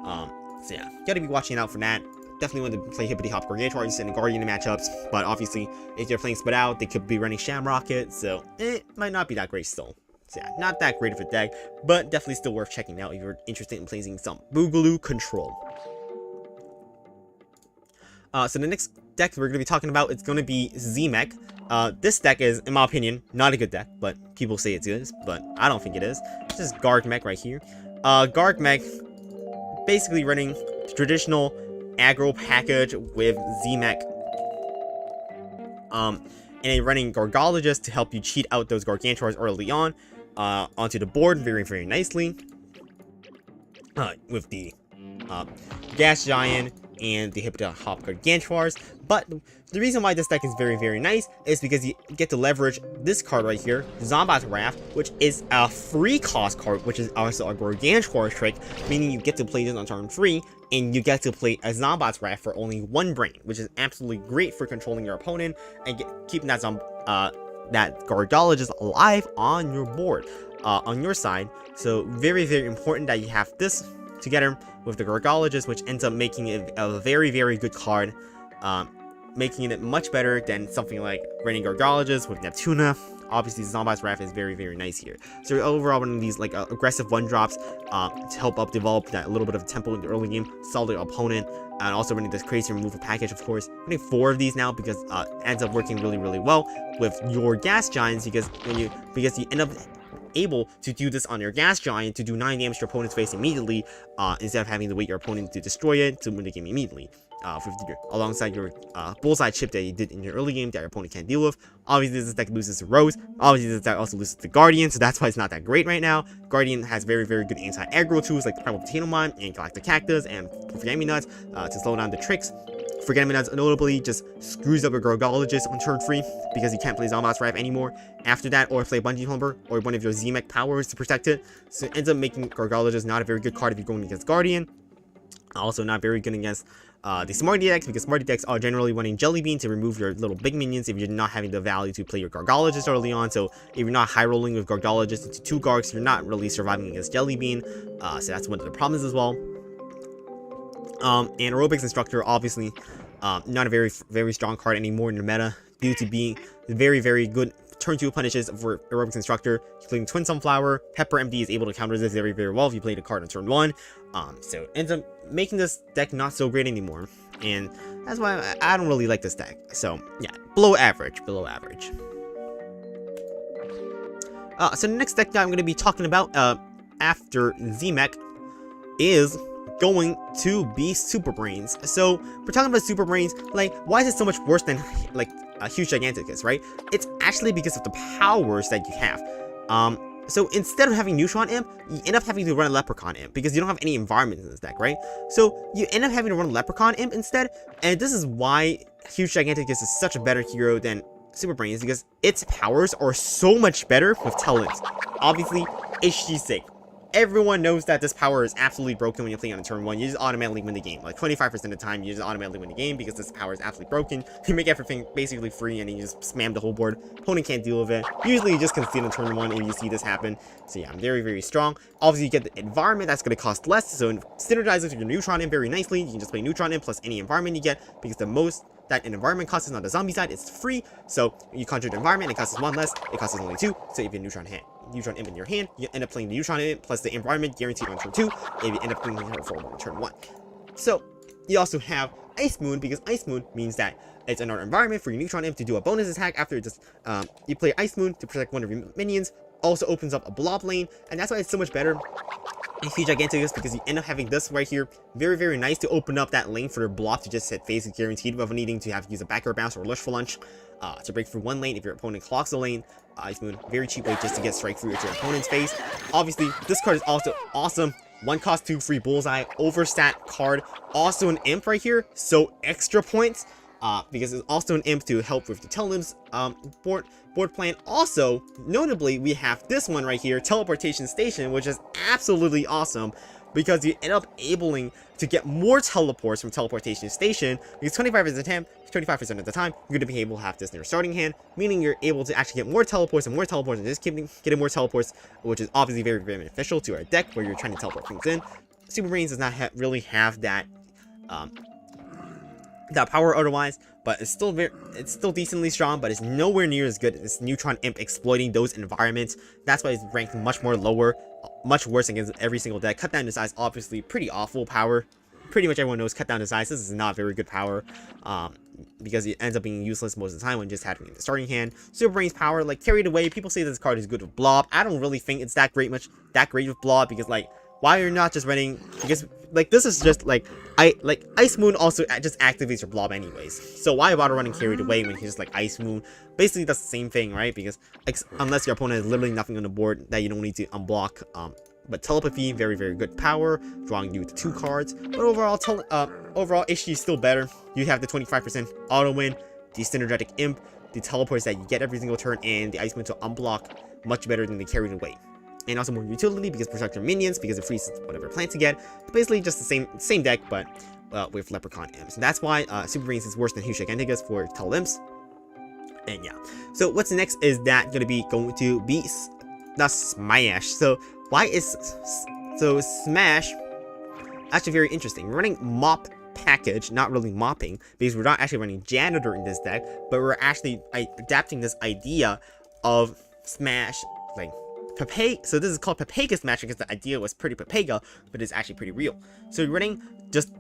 So yeah, gotta be watching out for that. Definitely want to play Hippity Hop Gargantuar instead of Guardian matchups, but obviously if you're playing Spadal, they could be running Shamrocket, so it might not be that great still. So yeah, not that great of a deck, but definitely still worth checking out if you're interested in playing some Boogaloo control. So the next deck we're going to be talking about, it's going to be Z-Mech. This deck is, in my opinion, not a good deck, but people say it is, but I don't think it is. It's just Garg Mech right here. Garg Mech, basically running traditional aggro package with Z-Mech. And running Gargologist to help you cheat out those Gargantuars early on, onto the board very nicely. With the Gas Giant and the Hippity Hop Gargantuars. But the reason why this deck is very nice is because you get to leverage this card right here, Zombat's Wrath, which is a free cost card, which is also a Gargantuar trick, meaning you get to play this on turn 3, and you get to play a Zombat's Wrath for only 1 brain, which is absolutely great for controlling your opponent and keeping that Gargologist alive on your board, on your side. So very important that you have this together with the Gargologist, which ends up making it a very good card, making it much better than something like running Gargologist with Neptuna. Obviously, Zombat's Wrath is very nice here. So overall, one of these aggressive 1-drops to help up develop that little bit of tempo in the early game, solve the opponent, and also running this crazy removal package, of course. Running 4 of these now because it ends up working really well with your Gas Giants, because you end up able to do this on your gas giant to do 9 damage to your opponent's face immediately, instead of having to wait your opponent to destroy it to win the game immediately. Alongside your bullseye chip that you did in your early game that your opponent can't deal with. Obviously, this deck loses to Rose. Obviously, this deck also loses to Guardian, so that's why it's not that great right now. Guardian has very, very good anti-aggro tools like the Primal Potato Mine and Galactic Cactus and FryEmUp to slow down the tricks. FryEmUp notably just screws up your Gargologist on turn 3 because you can't play Zombots Rife anymore after that, or play Bungee Plumber or one of your Z-Mech powers to protect it. So it ends up making Gargologist not a very good card if you're going against Guardian. Also not very good against the Smarty decks, because Smarty decks are generally running Jelly Bean to remove your little big minions if you're not having the value to play your Gargologist early on. So if you're not high rolling with Gargologist into 2 Gargs, you're not really surviving against Jelly Bean. So that's one of the problems as well. And Aerobics Instructor, obviously, not a very strong card anymore in the meta due to being very, very good turn 2 punishes for Aerobics Instructor, including Twin Sunflower. Pepper MD is able to counter this very, very well if you play the card on turn 1. So it ends up making this deck not so great anymore, and that's why I don't really like this deck. So yeah, below average. So the next deck that I'm going to be talking about after Z-Mech is going to be Super Brains. So we're talking about Super Brains, like, why is it so much worse than like a huge Giganticus, right? It's actually because of the powers that you have. So instead of having Neutron Imp, you end up having to run a Leprechaun Imp because you don't have any environment in this deck, right? So you end up having to run a Leprechaun Imp instead, and this is why Huge Giganticus is such a better hero than Super Brains, because its powers are so much better with Tal-Imps. Obviously, HG's sake. Everyone knows that this power is absolutely broken when you're playing on turn 1. You just automatically win the game. Like 25% of the time, you just automatically win the game because this power is absolutely broken. You make everything basically free and then you just spam the whole board. Opponent can't deal with it. Usually you just concede on turn 1 if you see this happen. So yeah, I'm very, very strong. Obviously, you get the environment that's going to cost less. So it synergizes with your Neutron Imp very nicely. You can just play Neutron Imp plus any environment you get, because the most that an environment costs is on the zombie side, it's free. So you conjure the environment, it costs 1 less, it costs only 2. So if you have Neutron Imp in your hand, you end up playing the Neutron Imp plus the environment guaranteed on turn 2, if you end up playing her for on turn 1. So you also have Ice Moon, because Ice Moon means that it's another environment for your Neutron Imp to do a bonus attack after it just you play Ice Moon to protect one of your minions. Also opens up a blob lane, and that's why it's so much better in Huge Giganticus, because you end up having this right here. Very, very nice to open up that lane for your blob to just hit phase guaranteed without needing to have to use a backward bounce or lush for lunch to break through one lane if your opponent clocks the lane. Ice Moon, very cheap way just to get strike through to your opponent's face. Obviously, this card is also awesome. 1 cost 2 free bullseye, overstat card. Also an imp right here, so extra points. Because it's also an imp to help with the Tal-Imps board plan. Also, notably, we have this one right here, Teleportation Station, which is absolutely awesome, because you end up able to get more teleports from Teleportation Station, because 25% of the time, you're going to be able to have this in your starting hand, meaning you're able to actually get more teleports and just keep getting more teleports, which is obviously very, very beneficial to our deck where you're trying to teleport things in. Super Brains does not really have that power otherwise, but it's still decently strong, but it's nowhere near as good as Neutron Imp exploiting those environments. That's why it's ranked much more lower, much worse against every single deck. Cut down to size, obviously pretty awful power. Pretty much everyone knows cut down to size. This is not very good power, because it ends up being useless most of the time when just having it in the starting hand. Super Brains power, like, carried away. People say this card is good with Blob. I don't really think it's that great with Blob, because, like, why you're not just running, because, like, this is just, like, Ice Moon also just activates your blob anyways. So why bother running Carried Away when you just, like, Ice Moon? Basically, that's the same thing, right? Because, like, unless your opponent has literally nothing on the board that you don't need to unblock. But Telepathy, very, very good power, drawing you to 2 cards. But overall, HG is still better. You have the 25% auto win, the Synergetic Imp, the teleports that you get every single turn, and the Ice Moon to unblock, much better than the Carried Away. And also more utility, because protect your minions, because it freezes whatever plants you get. Basically just the same deck, but with Leprechaun Imps. And that's why Super Brains is worse than Huge Giganticus for Tal-Imps. And yeah. So what's next is that going to be Smash. So why is Smash actually very interesting? We're running Mop Package, not really mopping, because we're not actually running Janitor in this deck, but we're actually adapting this idea of Smash, like, so this is called Papega Smash because the idea was pretty Papega, but it's actually pretty real. So you're running just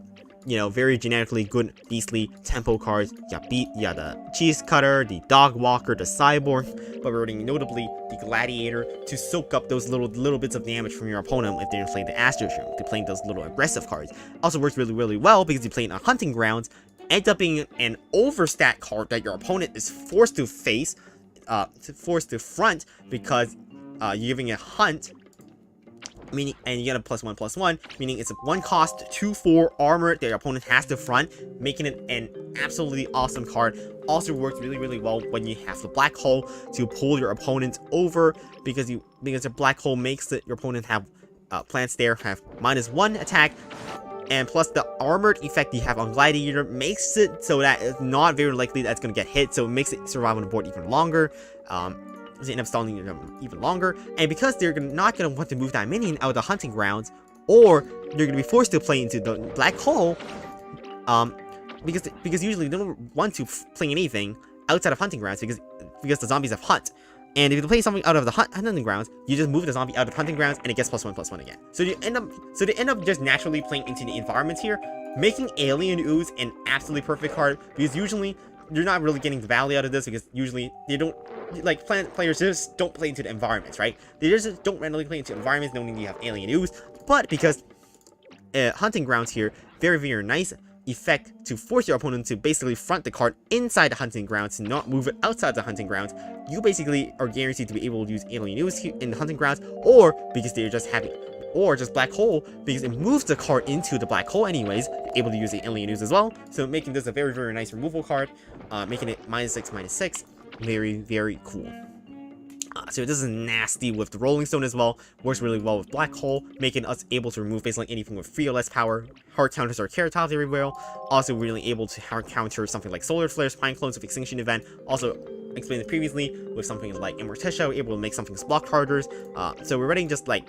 you know, very genetically good beastly tempo cards. Yeah, the cheese cutter, the dog walker, the cyborg, but we're running notably the gladiator to soak up those little bits of damage from your opponent if they're playing the Astro Shroom, to playing those little aggressive cards. Also works really well because you're playing on hunting grounds, ends up being an overstat card that your opponent is forced to face, forced to front, because you're giving a hunt, meaning, and you get a +1/+1, meaning it's a 1 cost 2/4 armor that your opponent has to front, making it an absolutely awesome card. Also works really well when you have the black hole to pull your opponent over, because the black hole makes your opponent have plants there have -1 attack, and plus the armored effect you have on Gladiator makes it so that it's not very likely that it's going to get hit, so it makes it survive on the board even longer. They end up stalling even longer, and because they're not going to want to move that minion out of the hunting grounds, or they're going to be forced to play into the black hole, because usually they don't want to play anything outside of hunting grounds because the zombies have hunt, and if you play something out of the hunting grounds, you just move the zombie out of hunting grounds and it gets +1/+1 again. So they end up just naturally playing into the environments here, making Alien Ooze an absolutely perfect card, because usually you're not really getting the value out of this, because usually they don't, like, players just don't play into the environments, right? They just don't randomly play into environments knowing you have Alien Ooze, but because hunting grounds here, very nice effect to force your opponent to basically front the card inside the hunting grounds, to not move it outside the hunting grounds. You basically are guaranteed to be able to use Alien Ooze here in the hunting grounds, or because they're just having, or just black hole, because it moves the card into the black hole anyways, able to use the Alien Ooze as well, so making this a very nice removal card, making it -6/-6, very cool. So this is nasty with the Rolling Stone as well, works really well with Black Hole, making us able to remove basically anything with 3 or less power, hard counters or carrot tiles very well, also really able to hard counter something like Solar Flares, Pine Clones with Extinction Event, also explained previously with something like Immortitia, we're able to make something block harders, so we're running just like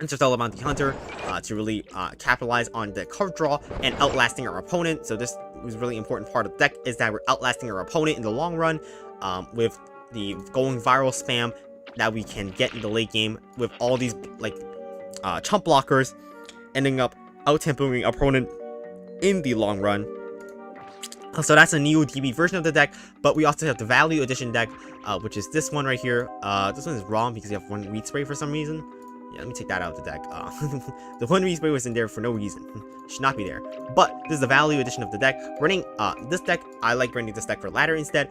Interstellar Bounty Hunter to really capitalize on the card draw and outlasting our opponent. So this was a really important part of the deck, is that we're outlasting our opponent in the long run with the going viral spam that we can get in the late game with all these like chump blockers, ending up out-tempoing our opponent in the long run. So that's a Neo DB version of the deck, but we also have the Value Edition deck, which is this one right here. This one is wrong because you have 1 Weed Spray for some reason. Yeah, let me take that out of the deck. The 1 Weed Spray was in there for no reason. Should not be there. But this is the Value Edition of the deck. Running this deck, I like running this deck for ladder instead,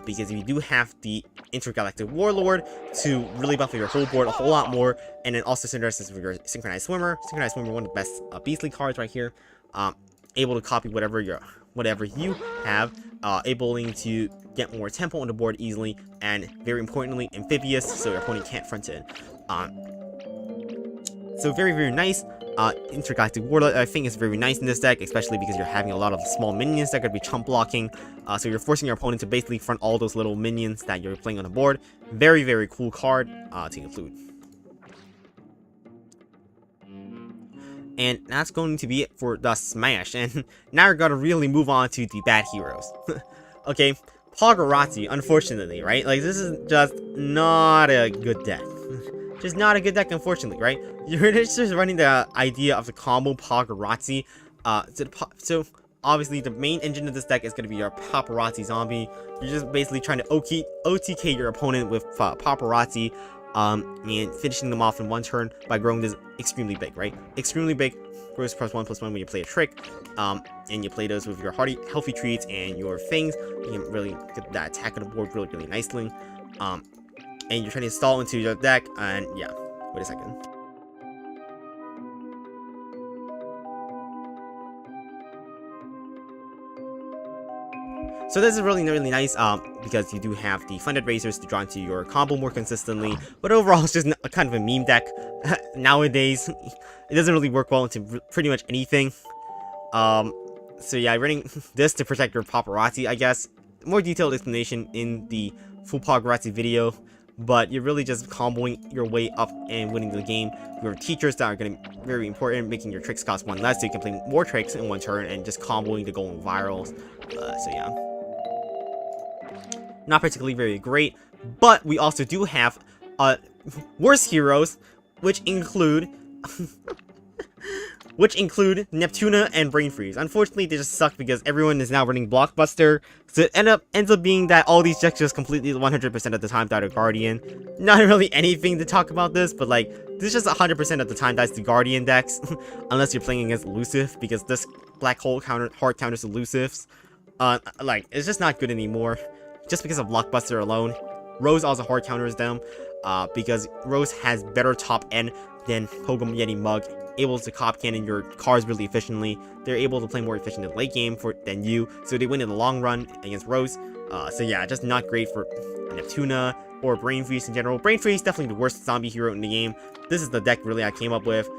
because you do have the Intergalactic Warlord to really buff your whole board a whole lot more, and then also synergize with your Synchronized Swimmer. Synchronized Swimmer, one of the best beastly cards right here. Able to copy whatever you have, able to get more tempo on the board easily, and very importantly, amphibious, so your opponent can't front it. So very nice. Intergalactic Warlord, I think, is very nice in this deck, especially because you're having a lot of small minions that are going to be chump blocking. So you're forcing your opponent to basically front all those little minions that you're playing on the board. Very cool card to include. And that's going to be it for the Smash. And now we're going to really move on to the bad heroes. Okay, Poggerazzi, unfortunately, right? Like, this is just not a good deck. Just not a good deck, unfortunately, right? You're just running the idea of the combo Poggerazzi. So obviously the main engine of this deck is going to be your Paparazzi Zombie. You're just basically trying to OTK your opponent with Paparazzi, and finishing them off in 1 turn by growing this extremely big, right? Extremely big, grows +1/+1 when you play a trick, and you play those with your healthy treats and your things. You can really get that attack on the board really nicely. And you're trying to install into your deck, and yeah, wait a second. So this is really nice, because you do have the Funded Razors to draw into your combo more consistently, but overall it's just kind of a meme deck. Nowadays, it doesn't really work well into pretty much anything. So yeah, running this to protect your Paparazzi, I guess. More detailed explanation in the full Poggerazzi video. But you're really just comboing your way up and winning the game. Your teachers that are going to be very important, making your tricks cost 1 less, so you can play more tricks in 1 turn, and just comboing to going virals. So yeah, not particularly very great. But we also do have worse heroes, which include which include Neptuna and Brain Freeze. Unfortunately, they just suck because everyone is now running Blockbuster, so it ends up being that all these decks just completely 100% of the time die to Guardian. Not really anything to talk about this, but like, this just 100% of the time dies to Guardian decks, unless you're playing against Elusive, because this Black Hole hard counters Elusives. Like, it's just not good anymore, just because of Blockbuster alone. Rose also hard counters them, because Rose has better top end than Pokemon Yeti Mug, able to cop cannon your cards really efficiently. They're able to play more efficient in the late game than you, so they win in the long run against Rose. So yeah, just not great for Neptuna or Brain Freeze in general. Brain Freeze definitely the worst zombie hero in the game. This is the deck really I came up with,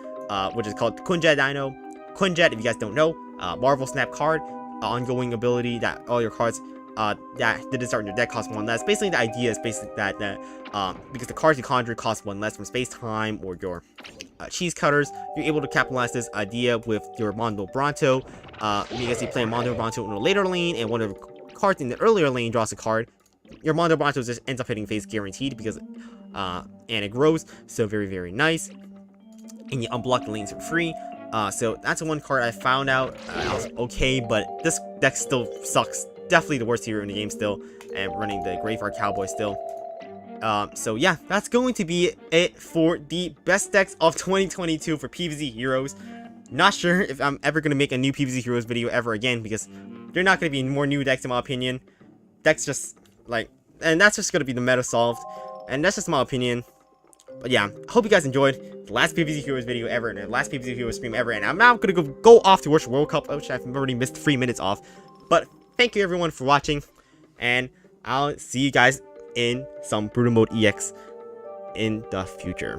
which is called Quinjet Dino. Quinjet, if you guys don't know, Marvel Snap card, ongoing ability that all your cards that didn't start in your deck cost one less. Basically, the idea is basically that because the cards you conjure cost one less from space time or your cheese cutters, you're able to capitalize this idea with your Mondo Bronto. Because you play Mondo Bronto in a later lane and one of the cards in the earlier lane draws a card, your Mondo Bronto just ends up hitting face guaranteed because and it grows, so very, very nice. And you unblock the lanes for free. So that's the one card I found out was okay, but this deck still sucks. Definitely the worst hero in the game still, and running the Graveyard Cowboy still. So yeah, that's going to be it for the best decks of 2022 for PvZ Heroes. Not sure if I'm ever going to make a new PvZ Heroes video ever again, because there are not going to be more new decks in my opinion. Decks just, like, and that's just going to be the meta solved, and that's just my opinion. But yeah, I hope you guys enjoyed the last PvZ Heroes video ever, and the last PvZ Heroes stream ever, and I'm now going to go off to watch World Cup, which I've already missed 3 minutes off. But thank you everyone for watching, and I'll see you guys in some Brutal Mode EX in the future.